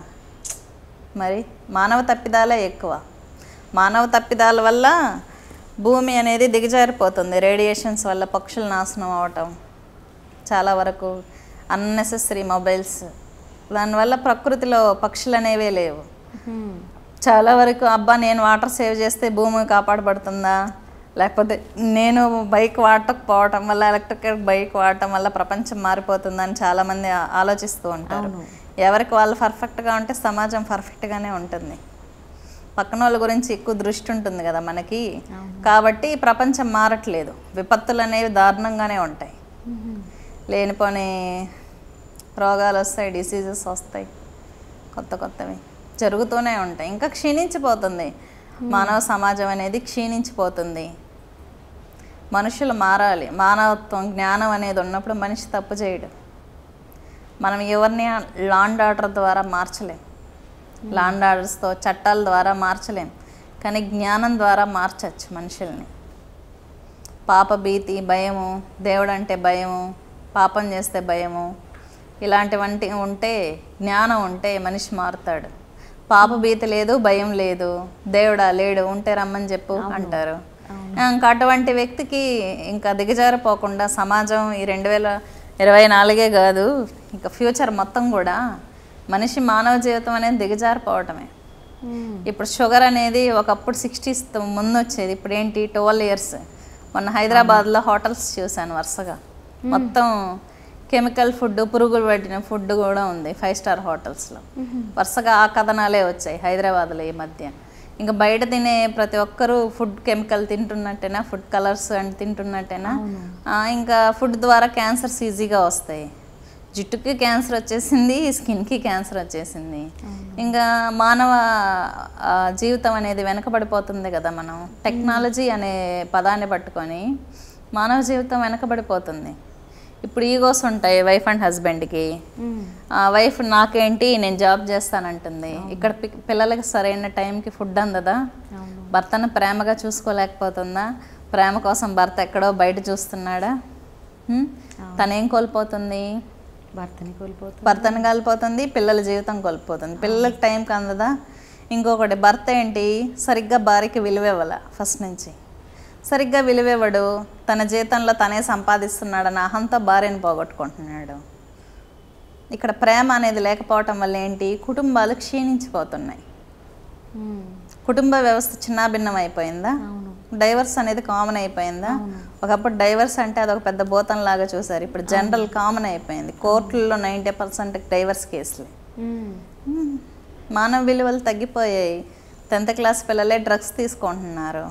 మరి మానవ తప్పిదాలే ఎక్కువ. మానవ తప్పిదాల వల్ల భూమి అనేది దిగజారిపోతుంది. రేడియేషన్స్ వల్ల పక్షులు నాశనం అవటం, చాలా వరకు అన్నెసెసరీ మొబైల్స్, దానివల్ల ప్రకృతిలో పక్షులు అనేవే లేవు. చాలా వరకు అబ్బా నేను వాటర్ సేవ్ చేస్తే భూమి కాపాడబడుతుందా, లేకపోతే నేను బైక్ వాడకపోవటం వల్ల, ఎలక్ట్రికల్ బైక్ వాడటం వల్ల ప్రపంచం మారిపోతుందని చాలామంది ఆలోచిస్తూ ఉంటారు. ఎవరికి వాళ్ళు పర్ఫెక్ట్గా ఉంటే సమాజం పర్ఫెక్ట్గానే ఉంటుంది. పక్కన వాళ్ళ గురించి ఎక్కువ దృష్టి ఉంటుంది కదా మనకి, కాబట్టి ప్రపంచం మారట్లేదు. విపత్తులు అనేవి దారుణంగానే ఉంటాయి, లేనిపోని రోగాలు వస్తాయి, డిసీజెస్ వస్తాయి, కొత్త కొత్తవి జరుగుతూనే ఉంటాయి. ఇంకా క్షీణించిపోతుంది మానవ సమాజం అనేది, క్షీణించిపోతుంది. మనుషులు మారాలి. మానవత్వం, జ్ఞానం అనేది ఉన్నప్పుడు మనిషి తప్పు చేయడు. మనం ఎవరిని లాండ్ ఆర్డర్ ద్వారా మార్చలేం, లాండ్ ఆర్డర్స్తో చట్టాల ద్వారా మార్చలేం, కానీ జ్ఞానం ద్వారా మార్చచ్చు మనుషుల్ని. పాప భీతి, భయము, దేవుడు అంటే భయము, పాపం చేస్తే భయము, ఇలాంటివంటి ఉంటే, జ్ఞానం ఉంటే మనిషి మారుతాడు. పాప భీతి లేదు, భయం లేదు, దేవుడా లేడు, ఉంటే రమ్మని చెప్పు అంటారు. ఇంకా అటువంటి వ్యక్తికి ఇంకా దిగజారిపోకుండా సమాజం ఈ 2024 కాదు, ఇంకా ఫ్యూచర్ మొత్తం కూడా మనిషి మానవ జీవితం అనేది దిగజారిపోవటమే. ఇప్పుడు షుగర్ అనేది ఒకప్పుడు 60s ముందు వచ్చేది, ఇప్పుడు ఏంటి 12 years. మొన్న హైదరాబాద్లో హోటల్స్ చూశాను వరుసగా, మొత్తం కెమికల్ ఫుడ్, పురుగులు పట్టిన ఫుడ్ కూడా ఉంది 5 star హోటల్స్లో. వరుసగా ఆ కథనాలే వచ్చాయి హైదరాబాద్లో ఈ మధ్య. ఇంకా బయట తినే ప్రతి ఒక్కరూ ఫుడ్ కెమికల్ తింటున్నట్టేనా, ఫుడ్ కలర్స్ అని తింటున్నట్టేనా. ఇంకా ఫుడ్ ద్వారా క్యాన్సర్స్ ఈజీగా వస్తాయి. జుట్టుకి క్యాన్సర్ వచ్చేసింది, స్కిన్కి క్యాన్సర్ వచ్చేసింది. ఇంకా మానవ జీవితం అనేది వెనకబడిపోతుంది కదా. మనం టెక్నాలజీ అనే పదాన్ని పట్టుకొని మానవ జీవితం వెనకబడిపోతుంది. ఇప్పుడు ఈగోస్ ఉంటాయి వైఫ్ అండ్ హస్బెండ్కి. వైఫ్ నాకేంటి, నేను జాబ్ చేస్తానంటుంది. ఇక్కడ పిల్లలకి సరైన టైంకి ఫుడ్ అందదా, భర్తను ప్రేమగా చూసుకోలేకపోతుందా, ప్రేమ కోసం భర్త ఎక్కడో బయట చూస్తున్నాడా, తనేం కోల్పోతుంది, భర్తను కోల్పోతుంది, పిల్లల జీవితం కోల్పోతుంది, పిల్లలకి టైంకి అందదా. ఇంకొకటి భర్త ఏంటి, సరిగ్గా భార్యకి విలువివ్వాల, ఫస్ట్ నుంచి సరిగ్గా విలువివ్వడు, తన జీతంలో తనే సంపాదిస్తున్నాడని అహంతో భార్యను పోగొట్టుకుంటున్నాడు. ఇక్కడ ప్రేమ అనేది లేకపోవటం వల్ల ఏంటి, కుటుంబాలు క్షీణించిపోతున్నాయి. కుటుంబ వ్యవస్థ చిన్నాభిన్నం అయిపోయిందా, డైవర్స్ అనేది కామన్ అయిపోయిందా. ఒకప్పుడు డైవర్స్ అంటే అదొక పెద్ద భూతం లాగా చూసారు, ఇప్పుడు జనరల్ కామన్ అయిపోయింది. కోర్టుల్లో 90% డైవర్స్ కేసులే. మానవ విలువలు తగ్గిపోయాయి. 10th class పిల్లలే డ్రగ్స్ తీసుకుంటున్నారు.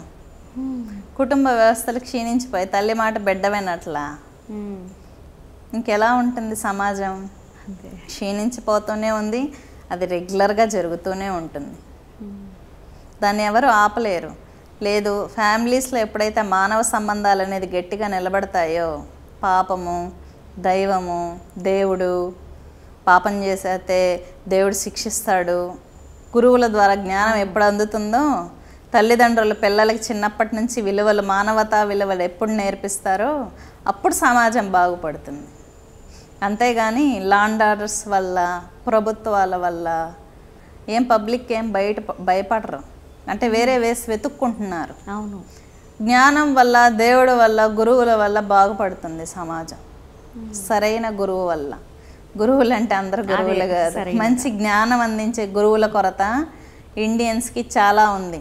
కుటుంబ వ్యవస్థలు క్షీణించిపోయి తల్లి మాట బిడ్డ వినట్లా. ఇంకెలా ఉంటుంది సమాజం, క్షీణించిపోతూనే ఉంది. అది రెగ్యులర్గా జరుగుతూనే ఉంటుంది, దాన్ని ఎవరు ఆపలేరు. లేదు, ఫ్యామిలీస్లో ఎప్పుడైతే మానవ సంబంధాలు అనేది గట్టిగా నిలబడతాయో, పాపము, దైవము, దేవుడు, పాపం చేసేస్తే దేవుడు శిక్షిస్తాడు, గురువుల ద్వారా జ్ఞానం ఎప్పుడు అందుతుందో, తల్లిదండ్రులు పిల్లలకి చిన్నప్పటి నుంచి విలువలు, మానవతా విలువలు ఎప్పుడు నేర్పిస్తారో అప్పుడు సమాజం బాగుపడుతుంది. అంతేగాని లాండ్ ఆర్డర్స్ వల్ల, ప్రభుత్వాల వల్ల ఏం పబ్లిక్ ఏం భయపడరు, అంటే వేరే వేసి వెతుక్కుంటున్నారు. అవును, జ్ఞానం వల్ల, దేవుడు వల్ల, గురువుల వల్ల బాగుపడుతుంది సమాజం. సరైన గురువు వల్ల. గురువులు అంటే అందరు గురువులు కాదు, మంచి జ్ఞానం అందించే గురువుల కొరత ఇండియన్స్కి చాలా ఉంది.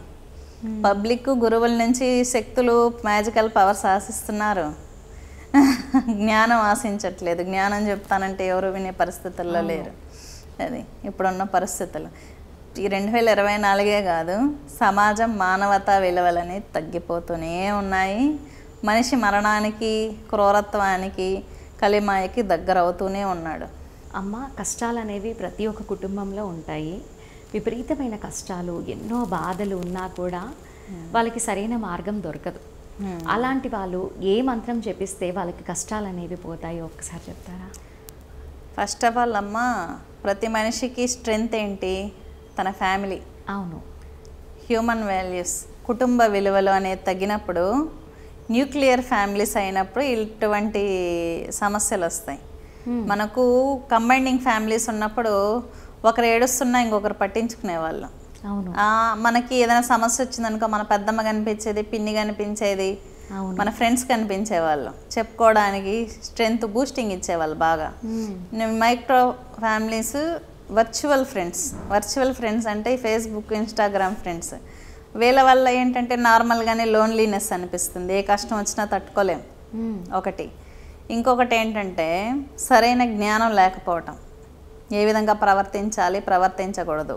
పబ్లిక్ గురువుల నుంచి శక్తులు, మ్యాజికల్ పవర్స్ ఆశిస్తున్నారు, జ్ఞానం ఆశించట్లేదు. జ్ఞానం చెప్తానంటే ఎవరు వినే పరిస్థితుల్లో లేరు. అది ఇప్పుడున్న పరిస్థితులు. ఈ 2024 కాదు, సమాజం మానవతా విలువలని తగ్గిపోతూనే ఉన్నాయి. మనిషి మరణానికి, క్రూరత్వానికి, కలిమాయకి దగ్గర అవుతూనే ఉన్నాడు. అమ్మ, కష్టాలు అనేవి ప్రతి ఒక్క కుటుంబంలో ఉంటాయి. విపరీతమైన కష్టాలు, ఎన్నో బాధలు ఉన్నా కూడా వాళ్ళకి సరైన మార్గం దొరకదు. అలాంటి వాళ్ళు ఏ మంత్రం చెప్పిస్తే వాళ్ళకి కష్టాలు అనేవి పోతాయో ఒక్కసారి చెప్తారా? ఫస్ట్ ఆఫ్ ఆల్ అమ్మ, ప్రతి మనిషికి స్ట్రెంగ్త్ ఏంటి, తన ఫ్యామిలీ. అవును, హ్యూమన్ వాల్యూస్, కుటుంబ విలువలు అనేది తగ్గినప్పుడు, న్యూక్లియర్ ఫ్యామిలీస్ అయినప్పుడు ఇటువంటి సమస్యలు వస్తాయి. మనకు కంబైనింగ్ ఫ్యామిలీస్ ఉన్నప్పుడు ఒకరు ఏడుస్తున్నా ఇంకొకరు పట్టించుకునేవాళ్ళం. అవును. మనకి ఏదైనా సమస్య వచ్చిందనుకో మన పెద్దమ్మ కనిపించేది, పిన్ని కనిపించేది, అవును. మన ఫ్రెండ్స్ కనిపించేవాళ్ళు, చెప్పుకోవడానికి స్ట్రెంగ్త్ బూస్టింగ్ ఇచ్చేవాళ్ళు బాగా. మైక్రో ఫ్యామిలీస్ వర్చువల్ ఫ్రెండ్స్ అంటే ఫేస్బుక్, ఇన్స్టాగ్రామ్ ఫ్రెండ్స్. వీళ్ళ వల్ల ఏంటంటే నార్మల్గానే లోన్లీనెస్ అనిపిస్తుంది, ఏ కష్టం వచ్చినా తట్టుకోలేం ఒకటి. ఇంకొకటి ఏంటంటే సరైన జ్ఞానం లేకపోవటం, ఏ విధంగా ప్రవర్తించాలి, ప్రవర్తించకూడదు.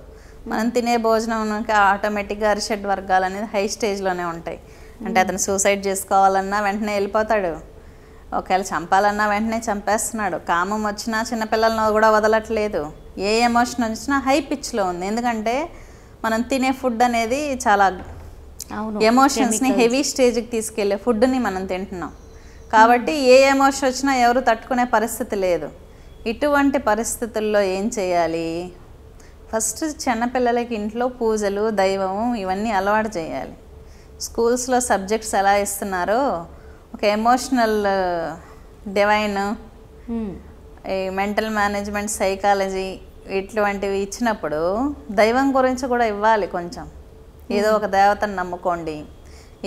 మనం తినే భోజనంకి ఆటోమేటిక్గా అరిషడ్ వర్గాలు అనేది హై స్టేజ్లోనే ఉంటాయి. అంటే అతను సూసైడ్ చేసుకోవాలన్నా వెంటనే వెళ్ళిపోతాడు, ఒకవేళ చంపాలన్నా వెంటనే చంపేస్తున్నాడు. కామం వచ్చినా చిన్నపిల్లలను కూడా వదలట్లేదు. ఏ ఎమోషన్ వచ్చినా హై పిచ్లో ఉంది. ఎందుకంటే మనం తినే ఫుడ్ అనేది చాలా ఎమోషన్స్ని హెవీ స్టేజ్కి తీసుకెళ్ళే ఫుడ్ని మనం తింటున్నాం. కాబట్టి ఏ ఎమోషన్ వచ్చినా ఎవరు తట్టుకునే పరిస్థితి లేదు. ఇటువంటి పరిస్థితుల్లో ఏం చేయాలి? ఫస్ట్ చిన్నపిల్లలకి ఇంట్లో పూజలు, దైవం ఇవన్నీ అలవాటు చేయాలి. స్కూల్స్లో సబ్జెక్ట్స్ ఎలా ఇస్తున్నారో ఒక ఎమోషనల్, డివైన్, ఈ మెంటల్ మేనేజ్మెంట్, సైకాలజీ ఇటువంటివి ఇచ్చినప్పుడు దైవం గురించి కూడా ఇవ్వాలి కొంచెం. ఏదో ఒక దేవతను నమ్ముకోండి,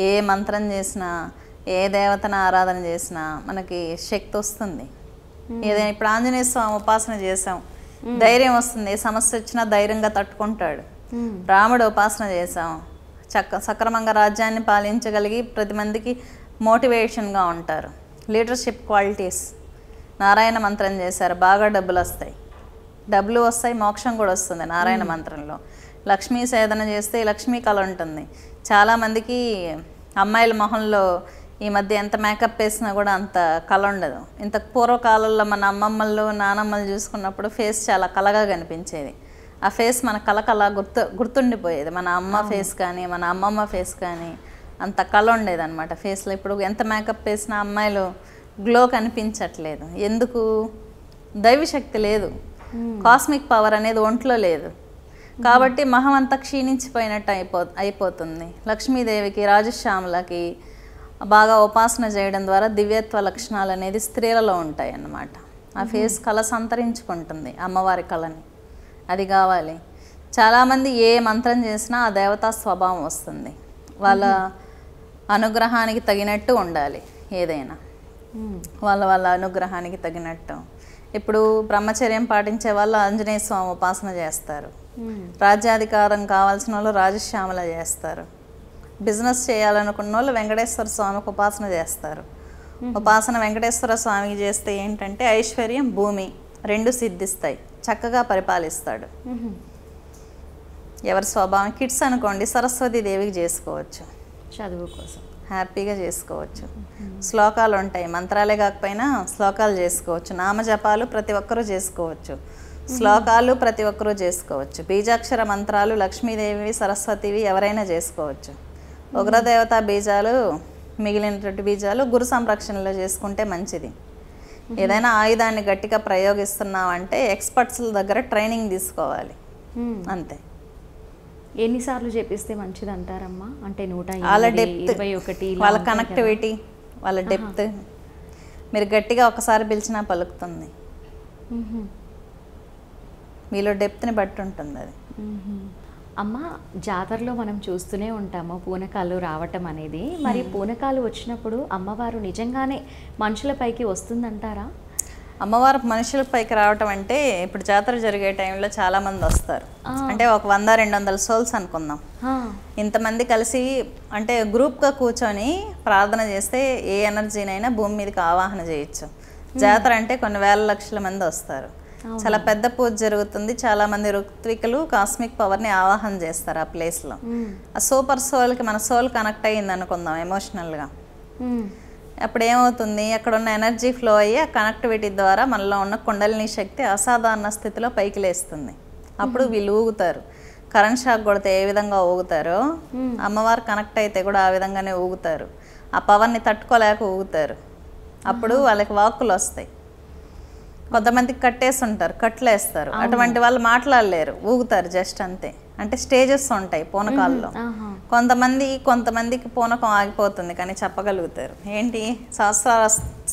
ఏ మంత్రం చేసినా, ఏ దేవతను ఆరాధన చేసినా మనకి శక్తి వస్తుంది. ఏదైనా ఇప్పుడు ఆంజనేయ స్వామి ఉపాసన చేసాం, ధైర్యం వస్తుంది. ఏ సమస్య వచ్చినా ధైర్యంగా తట్టుకుంటాడు. రాముడు ఉపాసన చేసాం, సక్రమంగా రాజ్యాన్ని పాలించగలిగి 10 మందికి మోటివేషన్గా ఉంటారు. Leadership qualities. నారాయణ మంత్రం చేశారు, బాగా డబ్బులు వస్తాయి, మోక్షం కూడా వస్తుంది నారాయణ మంత్రంలో. లక్ష్మీ సేదన చేస్తే లక్ష్మీ కళ ఉంటుంది. చాలామందికి అమ్మాయిల మొహంలో ఈ మధ్య ఎంత మేకప్ వేసినా కూడా అంత కళ ఉండదు. ఇంత పూర్వకాలంలో మన అమ్మమ్మలు, నానమ్మలు చూసుకున్నప్పుడు ఫేస్ చాలా కళగా కనిపించేది. ఆ ఫేస్ మన కళ గుర్తుండిపోయేది. మన అమ్మ ఫేస్ కానీ, మన అమ్మమ్మ ఫేస్ కానీ అంత కళ ఉండేది అనమాట ఫేస్లో. ఇప్పుడు ఎంత మేకప్ వేసినా అమ్మాయిలు గ్లో కనిపించట్లేదు. ఎందుకు? దైవశక్తి లేదు, కాస్మిక్ పవర్ అనేది ఒంట్లో లేదు. కాబట్టి మహం అంతా క్షీణించిపోయినట్టు అయిపోతుంది. లక్ష్మీదేవికి, రాజశ్యామలకి బాగా ఉపాసన చేయడం ద్వారా దివ్యత్వ లక్షణాలు అనేది స్త్రీలలో ఉంటాయి అన్నమాట. ఆ ఫేస్ కళ సంతరించుకుంటుంది, అమ్మవారి కళని. అది కావాలి. చాలామంది ఏ మంత్రం చేసినా ఆ దేవతా స్వభావం వస్తుంది. వాళ్ళ అనుగ్రహానికి తగినట్టు ఉండాలి ఏదైనా, వాళ్ళ అనుగ్రహానికి తగినట్టు. ఇప్పుడు బ్రహ్మచర్యం పాటించే వాళ్ళు ఆంజనేయ స్వామి ఉపాసన చేస్తారు. రాజ్యాధికారం కావాల్సిన వాళ్ళు రాజశ్యామల చేస్తారు. బిజినెస్ చేయాలనుకున్న వాళ్ళు వెంకటేశ్వర స్వామికి ఉపాసన చేస్తారు. ఉపాసన వెంకటేశ్వర స్వామికి చేస్తే ఏంటంటే ఐశ్వర్యం, భూమి 2 సిద్ధిస్తాయి, చక్కగా పరిపాలిస్తాడు. ఎవరి స్వభావం. కిడ్స్ అనుకోండి, సరస్వతీ దేవికి చేసుకోవచ్చు, చదువు కోసం హ్యాపీగా చేసుకోవచ్చు. శ్లోకాలు ఉంటాయి, మంత్రాలే కాకపోయినా శ్లోకాలు చేసుకోవచ్చు. నామజపాలు ప్రతి ఒక్కరూ చేసుకోవచ్చు, శ్లోకాలు ప్రతి ఒక్కరూ చేసుకోవచ్చు. బీజాక్షర మంత్రాలు లక్ష్మీదేవి, సరస్వతివి ఎవరైనా చేసుకోవచ్చు. ఉగ్రదేవత బీజాలు, మిగిలినటువంటి బీజాలు గురు సంరక్షణలో చేసుకుంటే మంచిది. ఏదైనా ఆయుధాన్ని గట్టిగా ప్రయోగిస్తున్నామంటే ఎక్స్పర్ట్స్ల దగ్గర ట్రైనింగ్ తీసుకోవాలి, అంతే. ఎన్నిసార్లు చేపిస్తే మంచిది అంటారమ్మా? అంటే 121, వాళ్ళ డెప్త్, వాళ్ళ కనెక్టివిటీ, వాళ్ళ డెప్త్. మీరు గట్టిగా ఒకసారి పిలిచినా పలుకుతుంది. మీలో డెప్త్ని బట్టి ఉంటుంది అది. అమ్మ, జాతరలో మనం చూస్తూనే ఉంటాము పూనకాలు రావటం అనేది. మరి పూనకాలు వచ్చినప్పుడు అమ్మవారు నిజంగానే మనుషులపైకి వస్తుందంటారా? అమ్మవారు మనుషులపైకి రావటం అంటే ఇప్పుడు జాతర జరిగే టైంలో చాలామంది వస్తారు. అంటే ఒక 100-200 సోల్స్ అనుకుందాం. ఇంతమంది కలిసి అంటే గ్రూప్గా కూర్చొని ప్రార్థన చేస్తే ఏ ఎనర్జీనైనా భూమి మీదకి ఆవాహన చేయొచ్చు. జాతర అంటే కొన్ని వేల లక్షల మంది వస్తారు. చాలా పెద్ద పూజ జరుగుతుంది. చాలామంది ఋత్వికులు కాస్మిక్ పవర్ని ఆవాహన చేస్తారు ఆ ప్లేస్లో. ఆ సూపర్ సోల్కి మన సోల్ కనెక్ట్ అయ్యింది అనుకుందాం ఎమోషనల్గా. అప్పుడు ఏమవుతుంది, అక్కడ ఉన్న ఎనర్జీ ఫ్లో అయ్యి ఆ కనెక్టివిటీ ద్వారా మనలో ఉన్న కుండలిని శక్తి అసాధారణ స్థితిలో పైకి లేస్తుంది. అప్పుడు వీళ్ళు ఊగుతారు. కరెంట్ షాక్ కొడితే ఏ విధంగా ఊగుతారో అమ్మవారు కనెక్ట్ అయితే కూడా ఆ విధంగానే ఊగుతారు. ఆ పవర్ని తట్టుకోలేక ఊగుతారు. అప్పుడు వాళ్ళకి వాక్కులు వస్తాయి. కొంతమందికి కట్టేసి ఉంటారు, కట్లేస్తారు. అటువంటి వాళ్ళు మాట్లాడలేరు, ఊగుతారు జస్ట్ అంతే. అంటే స్టేజెస్ ఉంటాయి పూనకాల్లో. కొంతమందికి పూనకం ఆగిపోతుంది కానీ చెప్పగలుగుతారు. ఏంటి, సహస్రార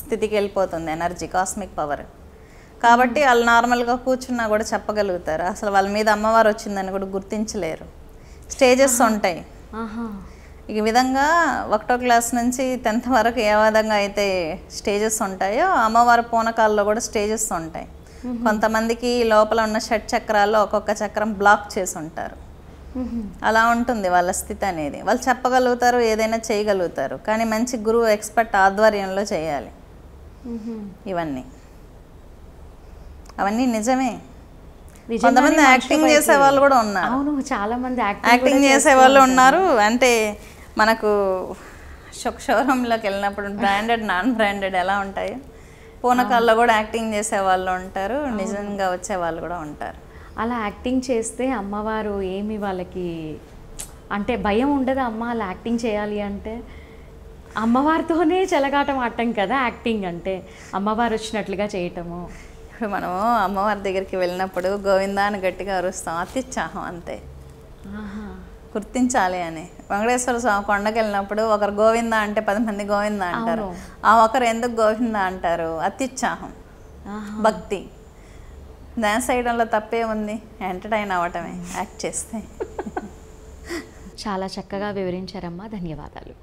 స్థితికి వెళ్ళిపోతుంది ఎనర్జీ, కాస్మిక్ పవర్. కాబట్టి వాళ్ళు నార్మల్గా కూర్చున్నా కూడా చెప్పగలుగుతారు. అసలు వాళ్ళ మీద అమ్మవారు వచ్చిందని కూడా గుర్తించలేరు. స్టేజెస్ ఉంటాయి. ఆహా. ఈ విధంగా 1వ క్లాస్ నుంచి 10th వరకు ఏ విధంగా అయితే స్టేజెస్ ఉంటాయో అమ్మవారి పూనకాల్లో కూడా స్టేజెస్ ఉంటాయి. కొంతమందికి లోపల ఉన్న షట్చక్రాల్లో ఒక్కొక్క చక్రం బ్లాక్ చేసి ఉంటారు. అలా ఉంటుంది వాళ్ళ స్థితి అనేది. వాళ్ళు చెప్పగలుగుతారు, ఏదైనా చేయగలుగుతారు, కానీ మంచి గురువు ఎక్స్పర్ట్ ఆధ్వర్యంలో చేయాలి. అవన్నీ నిజమే. కొంతమంది యాక్టింగ్ చేసే వాళ్ళు కూడా ఉన్నారు. అవును, చాలా మంది యాక్టింగ్ చేసే వాళ్ళు ఉన్నారు. అంటే మనకు షోరూంలోకి వెళ్ళినప్పుడు బ్రాండెడ్ నాన్ బ్రాండెడ్ ఎలా ఉంటాయి, పూనకాల్లో కూడా యాక్టింగ్ చేసే వాళ్ళు ఉంటారు, నిజంగా వచ్చే వాళ్ళు కూడా ఉంటారు. అలా యాక్టింగ్ చేస్తే అమ్మవారు ఏమి వాళ్ళకి అంటే భయం ఉండదు? అమ్మ అలా యాక్టింగ్ చేయాలి అంటే అమ్మవారితోనే చెలగాటం ఆడటం కదా యాక్టింగ్ అంటే, అమ్మవారు వచ్చినట్లుగా చేయటము. ఇప్పుడు మనము అమ్మవారి దగ్గరికి వెళ్ళినప్పుడు గోవిందా అని గట్టిగా అరుస్తాం, అత్యుత్సాహం అంతే, గుర్తించాలి అని. వెంకటేశ్వర స్వామి కొండకి వెళ్ళినప్పుడు ఒకరు గోవిందా అంటే 10 మంది గోవిందా అంటారు. ఆ ఒకరు ఎందుకు గోవిందా అంటారు? అత్యుత్సాహం, భక్తి. డ్యాన్స్ చేయడంలో తప్పే ఉంది, ఎంటర్టైన్ అవ్వటమే యాక్ట్ చేస్తే. చాలా చక్కగా వివరించారమ్మా, ధన్యవాదాలు.